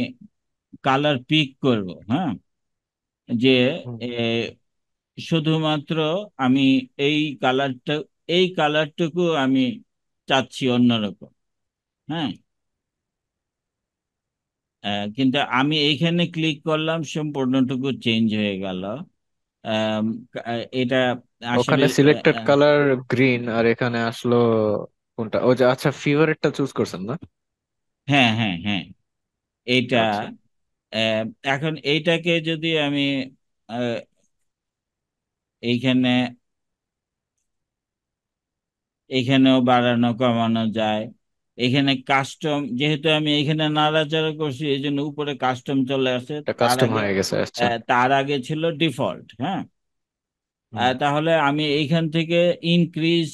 কালার পিক করব। হ্যাঁ। যে হুম। শুধুমাত্র আমি এই কালারটা, এই কালারটুকু আমি চাচ্ছি অন্যরকম। হ্যাঁ। কিন্তু আমি এইখানে ক্লিক করলাম, সম্পূর্ণটুকু চেঞ্জ হয়ে গেল। আম, এটা আসলে ওখানে সিলেক্টেড কালার গ্রিন, আর এখানে আসলো কোনটা? ও যে, আচ্ছা, ফিভারেটটা চুজ করছেন না? হ্যাঁ, হ্যাঁ, হ্যাঁ, এইটা। আচ্ছা। আহ, এখন এইটাকে যদি আমি আহ, এইখানে এখানেও বাড়ানো কমানো যায়। এখানে কাস্টম, যেহেতু আমি এখানে নাড়াচাড়া করছি এই জন্য উপরে কাস্টম চলে আসে। এটা তার কাস্টম আগে হয়ে গেছে, আচ্ছা। তার আগে ছিল ডিফল্ট। হ্যাঁ। হুম তাহলে আমি এইখান থেকে increase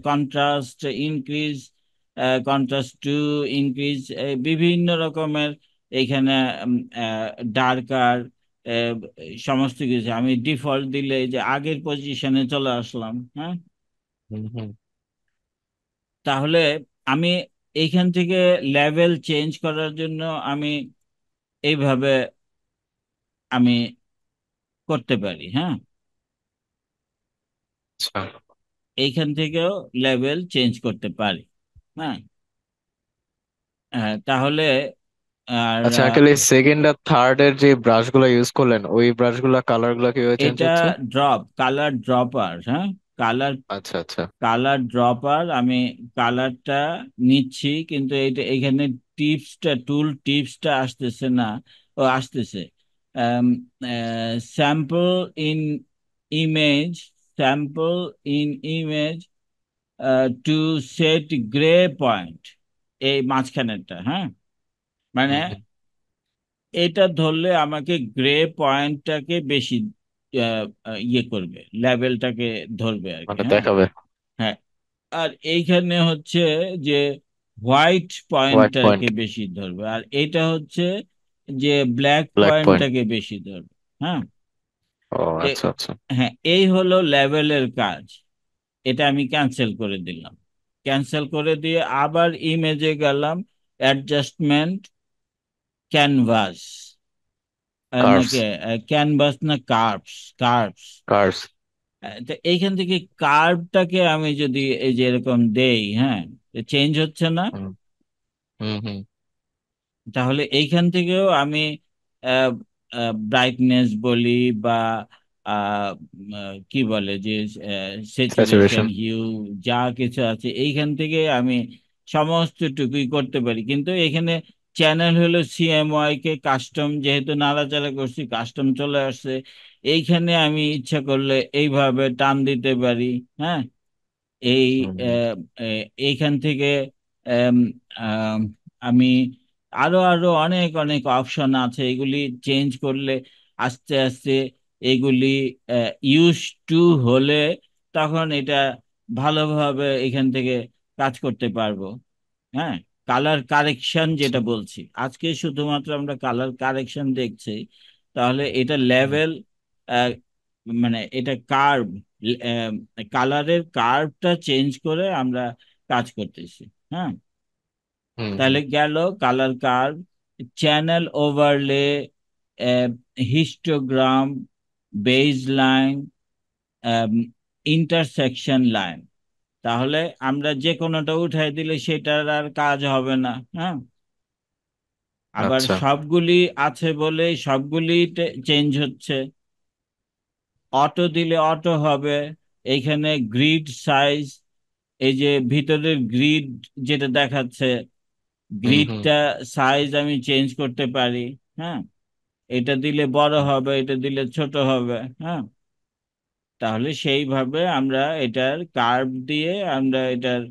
contrast, increase contrast two, increase বিভিন্ন রকমের এইখানে ডার্কার সমস্ত কিছু আমি ডিফল্ট দিলে এই যে আগের পজিশনে চলে আসলাম। হ্যাঁ। হুম হুম। তাহলে আমি এইখান থেকে লেভেল চেঞ্জ করার জন্য আমি এইভাবে আমি করতে পারি। হ্যাঁ। আচ্ছা এইখান থেকেও লেভেল চেঞ্জ করতে পারি। হ্যাঁ। তাহলে আর আচ্ছা, আঙ্কেল, এই সেকেন্ড আর থার্ড এর যে ব্রাশ গুলো ইউজ করলেন, ওই ব্রাশ গুলা কালার গুলা কিভাবে চেঞ্জ এটা হচ্ছে? Colour dropper. হ্যাঁ। কালার আচ্ছা আচ্ছা। কালার ড্রপার, আমি কালারটা নিচ্ছি, কিন্তু এইটা এখানে টিপসটা, টুল টিপসটা আসতেছে না। ও আসতেছে। Sample in image, sample in image to set grey point, এই মাঝখানেরটা। হ্যাঁ। মানে হুম হুম। এটা ধরলে আমাকে গ্রে পয়েন্টটাকে বেশি ইয়ে করবে, লেভেলটাকে ধরবে আর কি। মানে হ্যাঁ, দেখাবে। হ্যাঁ। আর এইখানে হচ্ছে যে হোয়াইট হোয়াইট পয়েন্টটাকে পয়েন্ট। বেশি ধরবে, আর এটা হচ্ছে যে ব্ল্যাক ব্ল্যাক পয়েন্ট। পয়েন্টটাকে বেশি ধরবে। হ্যাঁ। ও এ- আচ্ছা আচ্ছা। হ্যাঁ, এই হলো লেভেলের কাজ। এটা আমি ক্যান্সেল করে দিলাম। ক্যান্সেল করে দিয়ে আবার ইমেজে গেলাম, অ্যাডজাস্টমেন্ট, ক্যানভাস, কার্ভস। নাকি ক্যানভাস না কার্ভস, কার্ভস। কার্ভস। তো এইখান থেকে কার্ভটাকে আমি যদি এই যে এরকম দেই, হ্যাঁ, চেঞ্জ হচ্ছে না। হুম হুম হুম। তাহলে এইখান থেকেও আমি ব্রাইটনেস বলি বা আহ, কি বলে যে স্যাচুরেশন, স্যাচুরেশন। হিউ, যা কিছু আছে এইখান থেকে আমি সমস্ত টুকুই করতে পারি। কিন্তু এখানে চ্যানেল হলো সিএমওয়াই কে কাস্টম, যেহেতু নাড়াচাড়া করছি কাস্টম চলে আসছে। এইখানে আমি ইচ্ছা করলে এইভাবে টান দিতে পারি। হ্যাঁ, এই হুম হুম। আহ, এইখান থেকে আম, আম, আমি আরো আরো অনেক অনেক অপশন আছে, এগুলি চেঞ্জ করলে আস্তে আস্তে এগুলি ইউজ টু হলে তখন এটা ভালোভাবে এখান থেকে কাজ করতে পারবো। হ্যাঁ, কালার কারেকশন আচ্ছা। যেটা বলছি, আজকে শুধুমাত্র আমরা কালার কারেকশন দেখছি। তাহলে এটা হুম লেভেল, মানে এটা কার্ভ, কালারের কার্ভটা চেঞ্জ করে আমরা কাজ করতেছি। হ্যাঁ, হুম হুম। তাহলে গেল colour curve, channel overlay, histogram, base line, intersection line. তাহলে আমরা যে কোনোটা উঠাই দিলে সেটার আর কাজ হবে না। হ্যাঁ, আবার আচ্ছা সবগুলি আছে বলে সবগুলি চেঞ্জ হচ্ছে। অটো দিলে অটো হবে। এইখানে গ্রিড সাইজ, এই যে ভিতরের গ্রিড যেটা দেখাচ্ছে, হুম হুম গ্রিডটা সাইজ আমি চেঞ্জ করতে পারি। হ্যাঁ, এটা দিলে বড় হুম। হবে, এটা দিলে ছোট হবে। হ্যাঁ, তাহলে সেইভাবে আমরা এটার কার্ভ দিয়ে আমরা এটার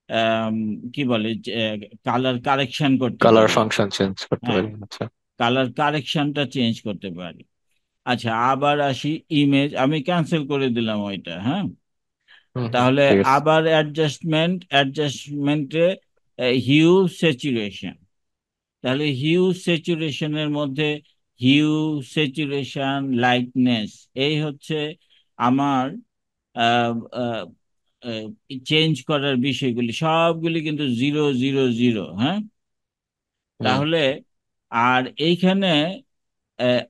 আম, কি বলে, কালার কারেকশন করতে কালার পারি। ফাংশন চেঞ্জ করতে হ্যাঁ, পারি, আচ্ছা। কালার কারেকশনটা চেঞ্জ করতে পারি। আচ্ছা, আবার আসি ইমেজ, আমি ক্যান্সেল করে দিলাম ওইটা। হ্যাঁ, হুম হুম তাহলে ঠিক আছে। আবার অ্যাডজাস্টমেন্টে হিউ, স্যাচুরেশন। তাহলে হিউ স্যাচুরেশনের মধ্যে হিউ, স্যাচুরেশন, লাইটনেস, এই হচ্ছে আমার চেঞ্জ করার বিষয়গুলি, সবগুলি কিন্তু 0 0 0। হ্যাঁ, হুম তাহলে আর এইখানে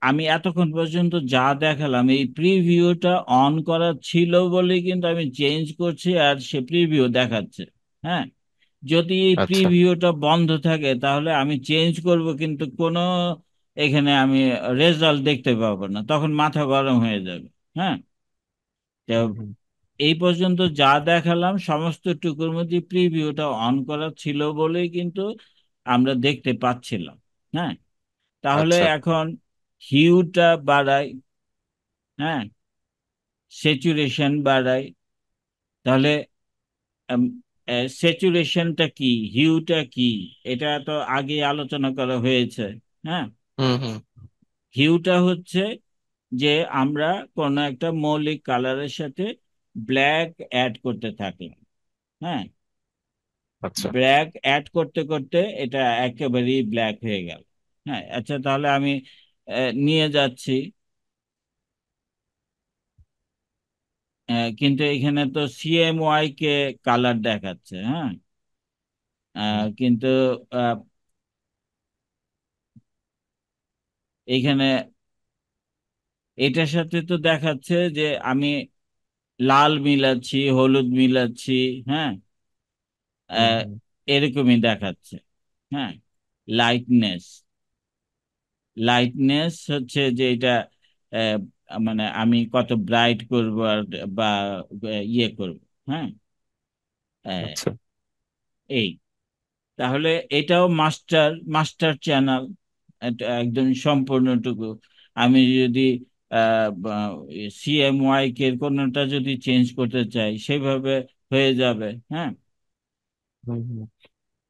আমি এতক্ষণ পর্যন্ত যা দেখালাম এই প্রিভিউটা অন করা ছিল বলেই কিন্তু আমি চেঞ্জ করছি আর সে প্রিভিউ দেখাচ্ছে। হ্যাঁ, যদি এই আচ্ছা। প্রিভিউটা বন্ধ থাকে তাহলে আমি চেঞ্জ করব কিন্তু কোনো এখানে আমি রেজাল্ট দেখতে পাবো না, তখন মাথা গরম হয়ে যাবে। হ্যাঁ, তো হুম হুম। এই পর্যন্ত যা দেখালাম সমস্ত টুকুর মধ্যে প্রিভিউটা অন করা ছিল বলেই কিন্তু আমরা দেখতে পাচ্ছিলাম। হ্যাঁ, তাহলে আচ্ছা। এখন হিউটা বাড়াই, হ্যাঁ, স্যাচুরেশন বাড়াই। তাহলে স্যাচুরেশনটা কি, হিউটা কি, এটা তো আগে আলোচনা করা হয়েছে। হ্যাঁ, হুম হুম। হিউটা হচ্ছে যে আমরা কোনো একটা মৌলিক কালারের সাথে ব্ল্যাক অ্যাড করতে থাকলাম। হ্যাঁ, আচ্ছা। ব্ল্যাক অ্যাড করতে করতে এটা একেবারেই ব্ল্যাক হয়ে গেল। হ্যাঁ, আচ্ছা, তাহলে আমি নিয়ে যাচ্ছি, কিন্তু এখানে তো সিএমওয়াই কে কালার দেখাচ্ছে। হ্যাঁ, হুম কিন্তু আহ, এইখানে এটার সাথে তো দেখাচ্ছে যে আমি লাল মিলাচ্ছি, হলুদ মিলাচ্ছি। হ্যাঁ, হুম আহ, হুম। এরকমই দেখাচ্ছে। হ্যাঁ, লাইটনেস, লাইটনেস হচ্ছে যে এটা আহ, মানে আমি কত ব্রাইট করব আর বা ইয়ে করব। হ্যাঁ, আহ, আচ্ছা। এই, তাহলে এটাও মাস্টার মাস্টার চ্যানেল, একদম সম্পূর্ণটুকু। আমি যদি সিএমওয়াই কে কোনোটা যদি চেঞ্জ করতে চাই সেভাবে হয়ে যাবে। হ্যাঁ, হুম হুম।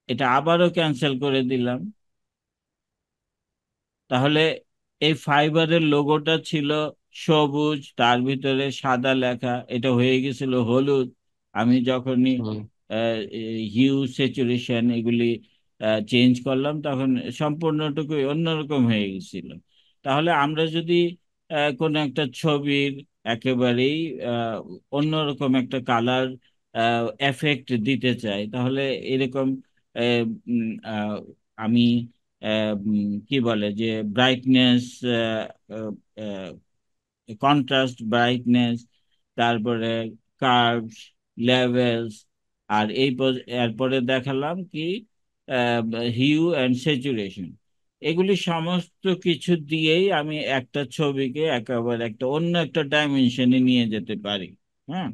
এটা আবারও ক্যান্সেল করে দিলাম। তাহলে এই ফাইবারের লোগোটা ছিল সবুজ, তার ভিতরে সাদা লেখা, এটা হয়ে গেছিল হলুদ। আমি যখনই হুম হিউ, স্যাচুরেশন এগুলি চেঞ্জ করলাম, তখন সম্পূর্ণটুকু অন্যরকম হয়ে গেছিল। তাহলে আমরা যদি কোনো একটা ছবির একেবারেই আহ, অন্যরকম একটা কালার এফেক্ট দিতে চাই, তাহলে এরকম আহ, উম, আহ, আমি কি বলে যে ব্রাইটনেস, কন্ট্রাস্ট, ব্রাইটনেস, তারপরে কার্ভস, লেভেলস, আর এরপরে দেখালাম কি হিউ অ্যান্ড স্যাচুরেশন। এগুলি সমস্ত কিছু দিয়েই আমি একটা ছবিকে একেবারে একটা অন্য একটা ডাইমেনশনে নিয়ে যেতে পারি। হ্যাঁ,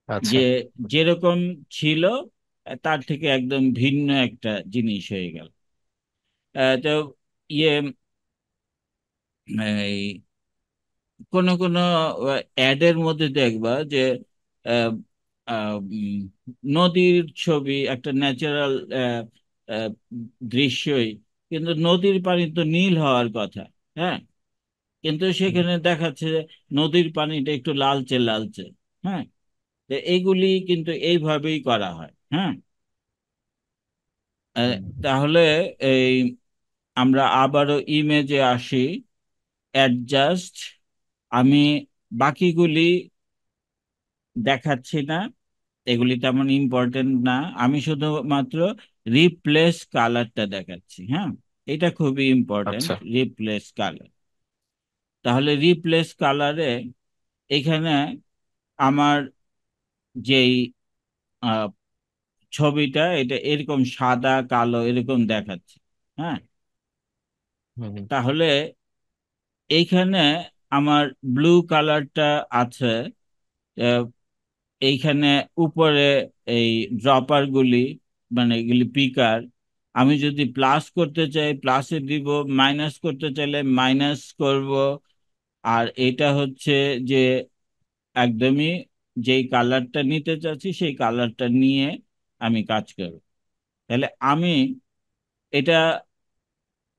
আচ্ছা। যে যেরকম ছিল তার থেকে একদম ভিন্ন একটা জিনিস হয়ে গেল। তো ইয়ে এই কোন কোন অ্যাডের মধ্যে দেখবা যে আহ, নদীর ছবি, একটা ন্যাচারাল দৃশ্যই, কিন্তু নদীর পানি তো নীল হওয়ার কথা। হ্যাঁ, কিন্তু হুম সেখানে দেখাচ্ছে যে নদীর পানিটা একটু লালচে লালচে। হ্যাঁ, তো এইগুলি কিন্তু এইভাবেই করা হয়। হ্যাঁ, হুম তাহলে এই আমরা আবারও ইমেজে আসি, অ্যাডজাস্ট। আমি বাকিগুলি দেখাচ্ছি না, এগুলি তেমন ইম্পর্টেন্ট না। আমি শুধুমাত্র রিপ্লেস কালারটা দেখাচ্ছি। হ্যাঁ, এটা খুবই ইম্পর্টেন্ট, আচ্ছা। Replace colour. তাহলে রিপ্লেস কালারে এখানে আমার যেই আহ, ছবিটা, এটা এরকম সাদা কালো এরকম দেখাচ্ছে। হ্যাঁ, হুম হুম তাহলে এইখানে আমার ব্লু কালারটা আছে। আহ, এইখানে উপরে এই ড্রপার গুলি, মানে এগুলি পিকার, আমি যদি প্লাস করতে চাই প্লাসে দিব, মাইনাস করতে চাইলে মাইনাস করব। আর এটা হচ্ছে যে একদমই যেই কালারটা নিতে চাচ্ছি সেই কালারটা নিয়ে আমি কাজ করব। তাহলে এটা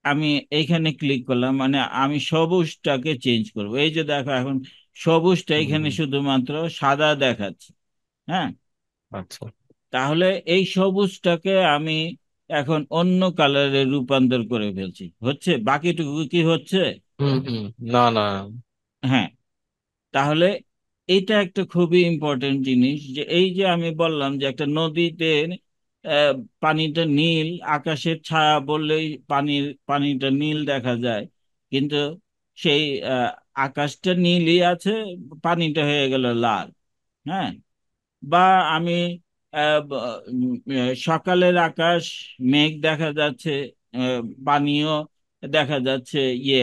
আমি এইখানে ক্লিক করলাম, মানে আমি সবুজটাকে চেঞ্জ করব। এই যে দেখো এখন সবুজটা হুম এখানে হুম। শুধুমাত্র সাদা দেখাচ্ছে। হ্যাঁ, আচ্ছা। তাহলে এই সবুজটাকে আমি এখন অন্য কালারে রূপান্তর করে ফেলছি, হচ্ছে বাকিটুকু কি হচ্ছে? হুম হুম। না না। হ্যাঁ, তাহলে এটা একটা খুবই ইম্পর্টেন্ট জিনিস, যে এই যে আমি বললাম যে একটা নদীতে আহ, পানিটা নীল, আকাশের ছায়া বললেই পানিটা নীল দেখা যায়, কিন্তু সেই আহ, আকাশটা নীলই আছে, পানিটা হয়ে গেল লাল। হ্যাঁ, বা আমি সকালের আকাশ, মেঘ দেখা যাচ্ছে, পানিও দেখা যাচ্ছে ইয়ে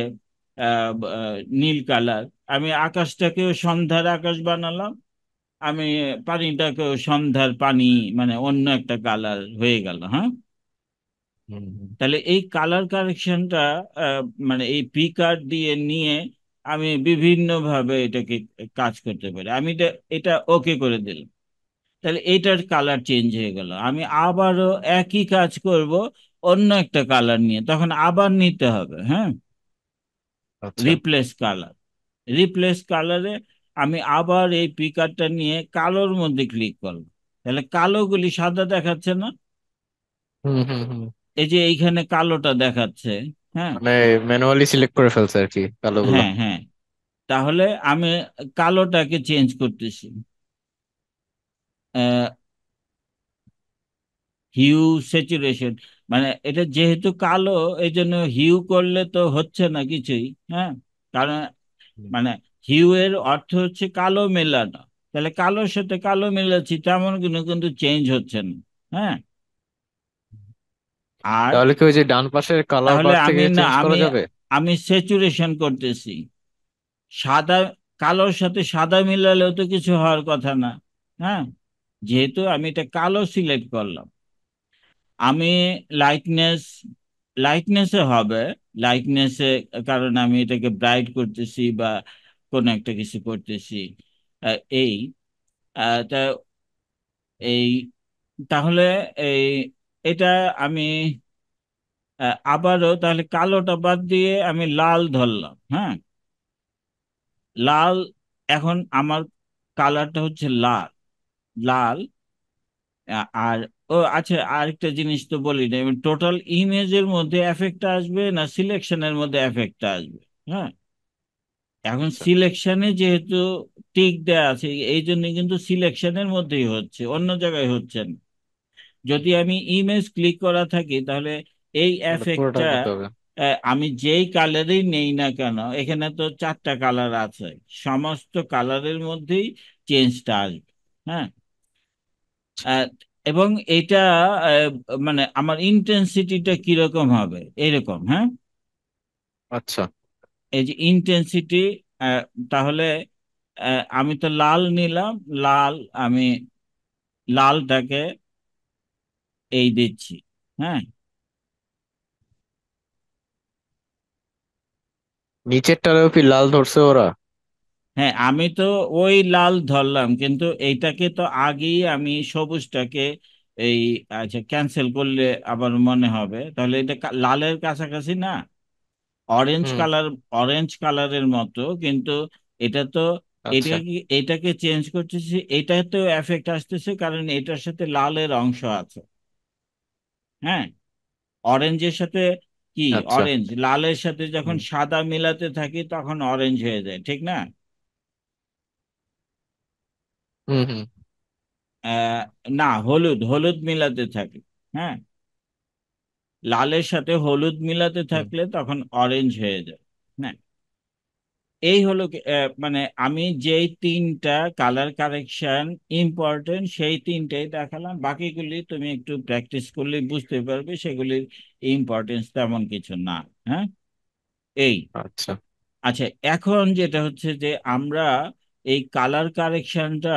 নীল কালার। আমি আকাশটাকেও সন্ধ্যার আকাশ বানালাম, আমি পানিটাকেও সন্ধ্যার পানি, মানে অন্য একটা কালার হয়ে গেল। হ্যাঁ, হুম হুম। তাহলে এই কালার কারেকশনটা মানে এই পিকার দিয়ে নিয়ে আমি বিভিন্ন ভাবে এটাকে কাজ করতে পারি। আমি এটা ওকে করে দিলাম, তাহলে এইটার কালার চেঞ্জ হয়ে গেল। আমি আবারও একই কাজ করব অন্য একটা কালার নিয়ে, তখন আবার নিতে হবে। হ্যাঁ, আচ্ছা। Replace colour. রিপ্লেস কালারে আমি আবার এই পিকারটা নিয়ে কালোর মধ্যে ক্লিক করলাম, তাহলে কালোগুলি সাদা দেখাচ্ছে না? হুম হুম হুম। এই যে এইখানে কালোটা দেখাচ্ছে। হ্যাঁ, মানে ম্যানুয়ালি সিলেক্ট করে ফেলছে আর কি কালোগুলা। হ্যাঁ, হ্যাঁ, তাহলে আমি কালোটাকে চেঞ্জ করতেছি, হিউ, স্যাচুরেশন। মানে এটা যেহেতু কালো, এই জন্য হিউ করলে তো হচ্ছে না কিছুই। হ্যাঁ, কারণ হুম। মানে হিউ এর অর্থ হচ্ছে কালো মেলানো, তাহলে কালোর সাথে কালো মেলাচ্ছি, তেমন কোনো কিন্তু চেঞ্জ হচ্ছে না। হ্যাঁ, আর তাহলে কি ওই যে ডান পাশের কালার তাহলে বার থেকে আমি না চেঞ্জ আমি করা যাবে? আমি স্যাচুরেশন করতেছি, সাদা, কালোর সাথে সাদা মিলালেও তো কিছু হওয়ার কথা না। হ্যাঁ, যেহেতু আমি এটা কালো সিলেক্ট করলাম, আমি লাইটনেস, লাইটনেসে হবে, লাইটনেসে, কারণ আমি এটাকে ব্রাইট করতেছি বা কোন একটা কিছু করতেছি। এই তা এই তাহলে এই এটা আমি আবারও তাহলে কালোটা বাদ দিয়ে আমি লাল ধরলাম, হ্যাঁ, লাল। এখন আমার কালারটা হচ্ছে লাল, লাল। আর ও আচ্ছা, আরেকটা জিনিস তো বলি না, টোটাল ইমেজের মধ্যে এফেক্ট আসবে না সিলেকশনের মধ্যে এফেক্ট আসবে? হ্যাঁ, এখন আচ্ছা। সিলেকশনে যেহেতু টিক দেয়া আছে, এই জন্য কিন্তু সিলেকশনের মধ্যেই হচ্ছে, অন্য জায়গায় হচ্ছে না। যদি আমি ইমেজ ক্লিক করা থাকি তাহলে এই তাহলে এফেক্টটা পুরোটার মধ্যে হবে। আমি যেই কালারই নেই না কেন, এখানে তো চারটা কালার আছে, সমস্ত কালারের মধ্যেই চেঞ্জটা আসবে। হ্যাঁ, আহ, এবং এটা আহ, মানে আমার ইন্টেন্সিটিটা কিরকম হবে এরকম, হ্যাঁ। আচ্ছা। এই যে ইন্টেন্সিটি, তাহলে আমি তো লাল নিলাম, লাল, আমি লালটাকে এই দিচ্ছি, হ্যাঁ। নিচেরটারেও কি লাল ধরছে ওরা? হ্যাঁ, আমি তো ওই লাল ধরলাম, কিন্তু এইটাকে তো আগেই আমি সবুজটাকে এই, আচ্ছা, ক্যান্সেল করলে আবার মনে হবে, তাহলে এটা লালের কাছাকাছি না, অরেঞ্জ হুম। কালার, অরেঞ্জ কালারের মতো, কিন্তু এটা তো, আচ্ছা। এটাকে এটাকে চেঞ্জ করতেছি, এটা তো এফেক্ট আসতেছে কারণ এটার সাথে লালের অংশ আছে। হ্যাঁ, অরেঞ্জের সাথে কি, আচ্ছা। অরেঞ্জ লালের সাথে যখন হুম সাদা মিলাতে থাকি তখন অরেঞ্জ হয়ে যায়, ঠিক না? হুম হুম আহ, না, হলুদ, হলুদ মিলাতে থাকি, হ্যাঁ, লালের সাথে হলুদ মিলাতে হুম। থাকলে তখন অরেঞ্জ হয়ে যায়। হ্যাঁ, এই হলো মানে আমি যেই তিনটা কালার কারেকশন ইম্পর্টেন্ট সেই তিনটাই দেখালাম, বাকিগুলি তুমি একটু প্র্যাকটিস করলে বুঝতে পারবে, সেগুলির ইম্পর্টেন্স তেমন কিছু না। হ্যাঁ, এই, আচ্ছা। আচ্ছা, এখন যেটা হচ্ছে যে আমরা এই কালার কারেকশনটা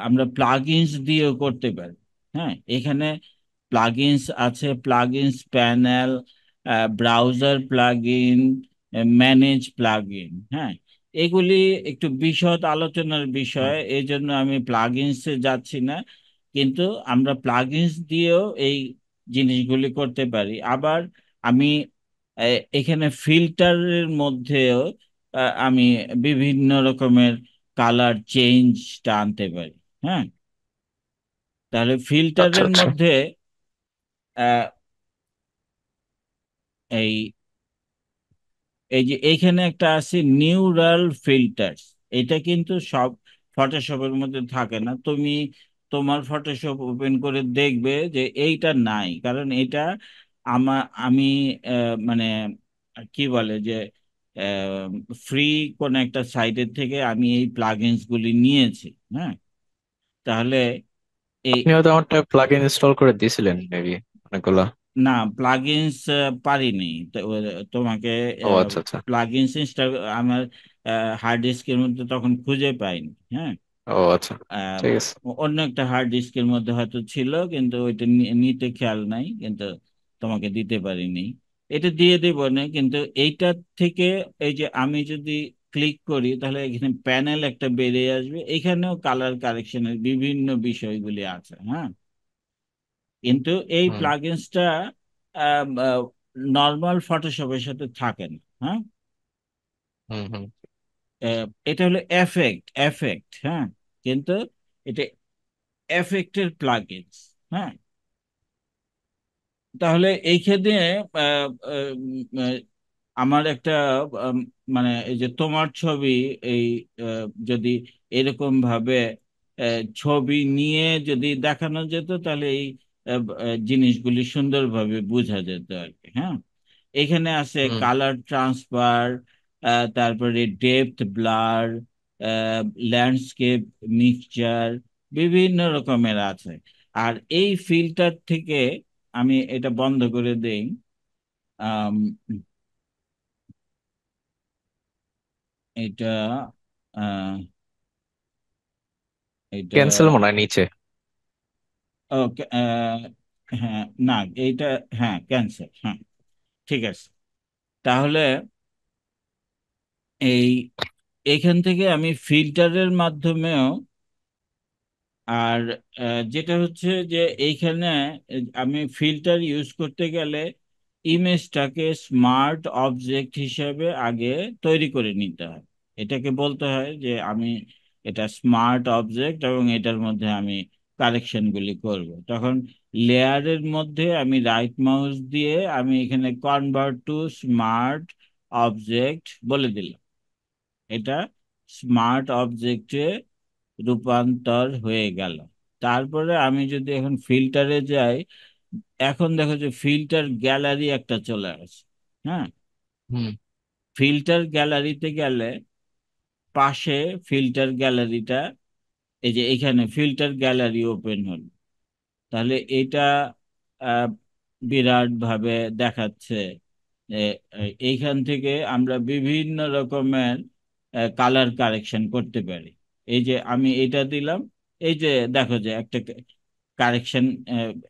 আমরা প্লাগইনস দিয়েও করতে পারি। হ্যাঁ, এখানে প্লাগইনস আছে, plugins panel, browser plugin, manage plugin. হ্যাঁ, এগুলি একটু বিশদ আলোচনার হুম। বিষয়, এই জন্য আমি প্লাগইনসে যাচ্ছি না, কিন্তু আমরা প্লাগইনস দিয়েও এই জিনিসগুলি করতে পারি। আবার আমি এখানে ফিল্টারের মধ্যেও আমি বিভিন্ন রকমের কালার চেঞ্জটা আনতে পারি। হ্যাঁ, তাহলে আচ্ছা ফিল্টারের আচ্ছা। মধ্যে আহ, এই এই যে এইখানে একটা আছে নিউরাল ফিল্টার্স, এটা কিন্তু সব ফটোশপের মধ্যে থাকে না। তুমি তোমার ফটোশপ ওপেন করে দেখবে যে এইটা নাই, কারণ এটা আমি মানে কি বলে যে ফ্রি কোন একটা সাইটের থেকে আমি এই প্লাগইনস গুলি নিয়েছি। হ্যাঁ, তাহলে এই, আপনি হয়তো আমারটা প্লাগ ইন ইনস্টল করে দিয়েছিলেন মেবি অনেকগুলা। না, প্লাগইনস পারিনি তোমাকে ও আচ্ছা আচ্ছা। প্লাগইনস ইনস্টল আমার হার্ড ডিস্কের মধ্যে তখন খুঁজে পাইনি। হ্যাঁ, ও আচ্ছা। আহ, ঠিক আছে। অন্য একটা হার্ড ডিস্কের মধ্যে হয়তো ছিল, কিন্তু ওইটা নিতে খেয়াল নাই, কিন্তু তোমাকে দিতে পারিনি। এটা দিয়ে দেব না, কিন্তু এইটার থেকে এই যে আমি যদি ক্লিক করি তাহলে এখানে প্যানেল একটা বেরিয়ে আসবে, এখানেও কালার কারেকশনের বিভিন্ন বিষয়গুলি আছে। হ্যাঁ, কিন্তু এই হুম প্লাগইনসটা নর্মাল ফটোশপের সাথে থাকে না। হ্যাঁ, হুম হুম এটা হলো এফেক্ট, এফেক্ট। হ্যাঁ, কিন্তু এটা এফেক্টের প্লাগইনস। হ্যাঁ, তাহলে এই ক্ষেত্রে আহ, আহ, আমার একটা আম, মানে এই যে তোমার ছবি, এই যদি এরকম ভাবে ছবি নিয়ে যদি দেখানো যেত তাহলে এই জিনিসগুলি সুন্দরভাবে বোঝা যেত আর কি। হ্যাঁ, এখানে আছে হুম। কালার ট্রান্সফার, তারপরে ডেপথ ব্লার, ল্যান্ডস্কেপ মিক্সচার, বিভিন্ন রকমের আছে। আর এই ফিল্টার থেকে আমি এটা বন্ধ করে দেই। আম, এটা আহ, এটা ক্যান্সেল মনে হয় নিচে। ওকে, হ্যাঁ, না, এইটা, হ্যাঁ, ক্যান্সেল, হ্যাঁ, ঠিক আছে। তাহলে এই এখান থেকে আমি ফিল্টারের মাধ্যমেও আর যেটা হচ্ছে যে এইখানে আমি ফিল্টার ইউজ করতে গেলে ইমেজটাকে স্মার্ট অবজেক্ট হিসেবে আগে তৈরি করে নিতে হয়। এটাকে বলতে হয় যে আমি এটা স্মার্ট অবজেক্ট এবং এটার মধ্যে আমি কারেকশনগুলি করব। তখন লেয়ারের মধ্যে আমি রাইট মাউস দিয়ে আমি এখানে কনভার্ট টু স্মার্ট অবজেক্ট বলে দিলাম। এটা স্মার্ট অবজেক্টে রূপান্তর হয়ে গেল। তারপরে আমি যদি এখন ফিল্টারে যাই, এখন দেখো যে ফিল্টার গ্যালারি একটা চলে আসে। হ্যাঁ, হুম ফিল্টার গ্যালারিতে গেলে পাশে ফিল্টার গ্যালারিটা, এই যে এখানে ফিল্টার গ্যালারি ওপেন হলো। তাহলে এটা আহ, বিরাট ভাবে দেখাচ্ছে যে এইখান থেকে আমরা বিভিন্ন রকমের কালার কারেকশন করতে পারি। এই যে আমি এটা দিলাম, এই যে দেখো যে একটা কারেকশন,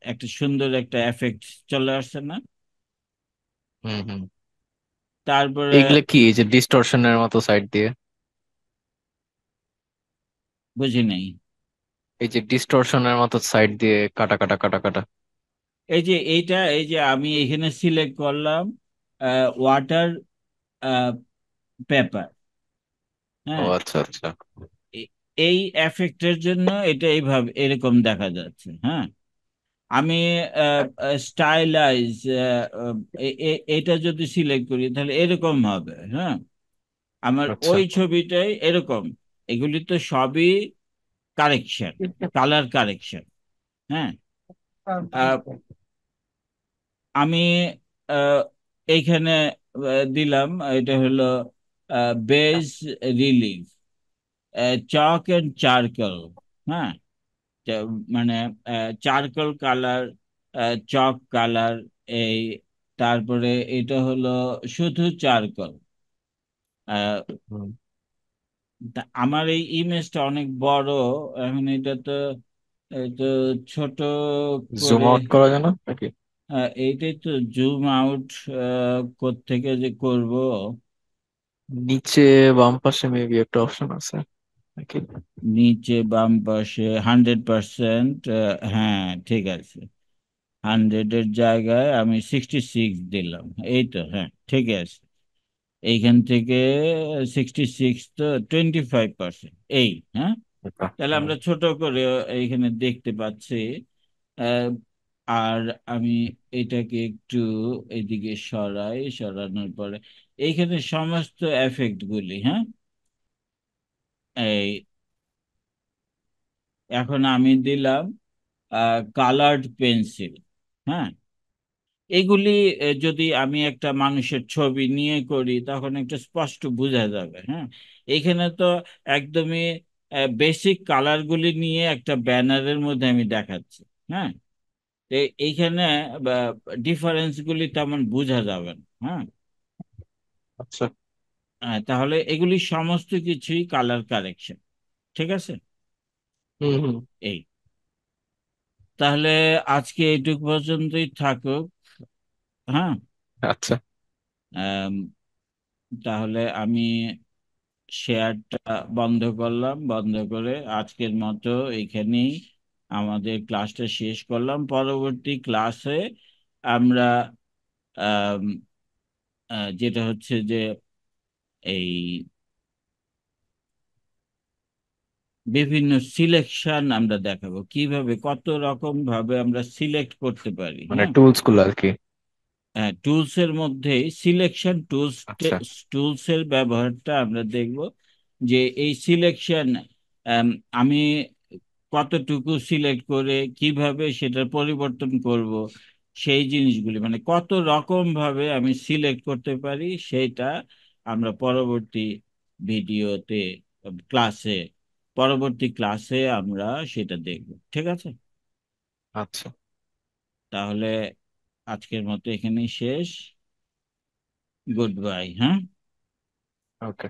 একটা সুন্দর একটা এফেক্ট চলে আসছে না? হুম হুম। তারপরে এইগুলা কি, এই যে ডিস্টরশনের মতো সাইড দিয়ে? বুঝি নাই। এই যে ডিস্টরশনের মতো সাইড দিয়ে কাটা কাটা কাটা কাটা। এই যে এইটা, এই যে আমি এখানে সিলেক্ট করলাম ওয়াটার পেপার। ও হ্যাঁ, আচ্ছা আচ্ছা। এ- এই এফেক্টের জন্য এটা এইভাবে এরকম দেখা যাচ্ছে। হ্যাঁ, আমি স্টাইলাইজ এটা যদি সিলেক্ট করি তাহলে এরকম হবে। হ্যাঁ, আমার আচ্ছা ওই ছবিটাই এরকম। এগুলি তো সবই কারেকশন, কালার কারেকশন। হ্যাঁ, আহ, আমি আহ, এইখানে দিলাম, এটা হলো base relief, chalk and charcoal. হ্যাঁ, মানে চারকোল কালার, চক কালার, এই তারপরে এটা হলো শুধু চারকোল। আমার এই ইমেজটা অনেক বড়, এখন এটা তো এই তো ছোট জুম করে, আউট করা যায় না নাকি? এইটাই তো জুম আউট থেকে যে করব। নিচে বাম পাশে মেবি একটা অপশন আছে নাকি? নিচে বাম পাশে 100%, হ্যাঁ ঠিক আছে। 100-এর জায়গায় আমি 66 দিলাম। এই তো, হ্যাঁ ঠিক আছে। এইখান থেকে 66 তো 25%, এই। হ্যাঁ, এটা, তাহলে হুম। আমরা ছোট করে এইখানে দেখতে পাচ্ছি। আহ, আর আমি এটাকে একটু এদিকে সরাই, সরানোর পরে এইখানে সমস্ত এফেক্ট গুলি, হ্যাঁ, এই এখন আমি দিলাম কালার্ড পেন্সিল। হ্যাঁ, এগুলি যদি আমি একটা মানুষের ছবি নিয়ে করি তখন একটু স্পষ্ট বোঝা যাবে। হ্যাঁ, এখানে তো একদমই বেসিক কালারগুলি নিয়ে একটা ব্যানারের মধ্যে আমি দেখাচ্ছি। হ্যাঁ, তো এইখানে ডিফারেন্সগুলি তেমন বোঝা যাবে না। হ্যাঁ, আচ্ছা। তাহলে এগুলি সমস্ত কিছুই কালার কারেকশন। ঠিক আছে, হুম হুম। এই, তাহলে আজকে এইটুকু পর্যন্তই থাকুক। হ্যাঁ, আচ্ছা। আম, তাহলে আমি শেয়ারটা বন্ধ করলাম, বন্ধ করে আজকের মতো এখানেই আমাদের ক্লাসটা শেষ করলাম। পরবর্তী ক্লাসে আমরা আম, যেটা হচ্ছে যে এই বিভিন্ন সিলেকশন আমরা দেখাবো, কিভাবে কত রকম ভাবে আমরা সিলেক্ট করতে পারি। মানে হ্যাঁ, টুলস গুলো আর কি? হ্যাঁ, টুলস এর মধ্যে সিলেকশন টুলস, আচ্ছা টুলস এর ব্যবহারটা আমরা দেখব। যে এই সিলেকশন আমি কতটুকু সিলেক্ট করে কিভাবে সেটার পরিবর্তন করব, সেই জিনিসগুলি মানে কত রকম ভাবে আমি সিলেক্ট করতে পারি সেটা আমরা পরবর্তী ভিডিওতে, ক্লাসে, পরবর্তী ক্লাসে আমরা সেটা দেখব। ঠিক আছে, আচ্ছা। তাহলে আজকের মতো এখানেই শেষ। Good bye. হ্যাঁ। ওকে।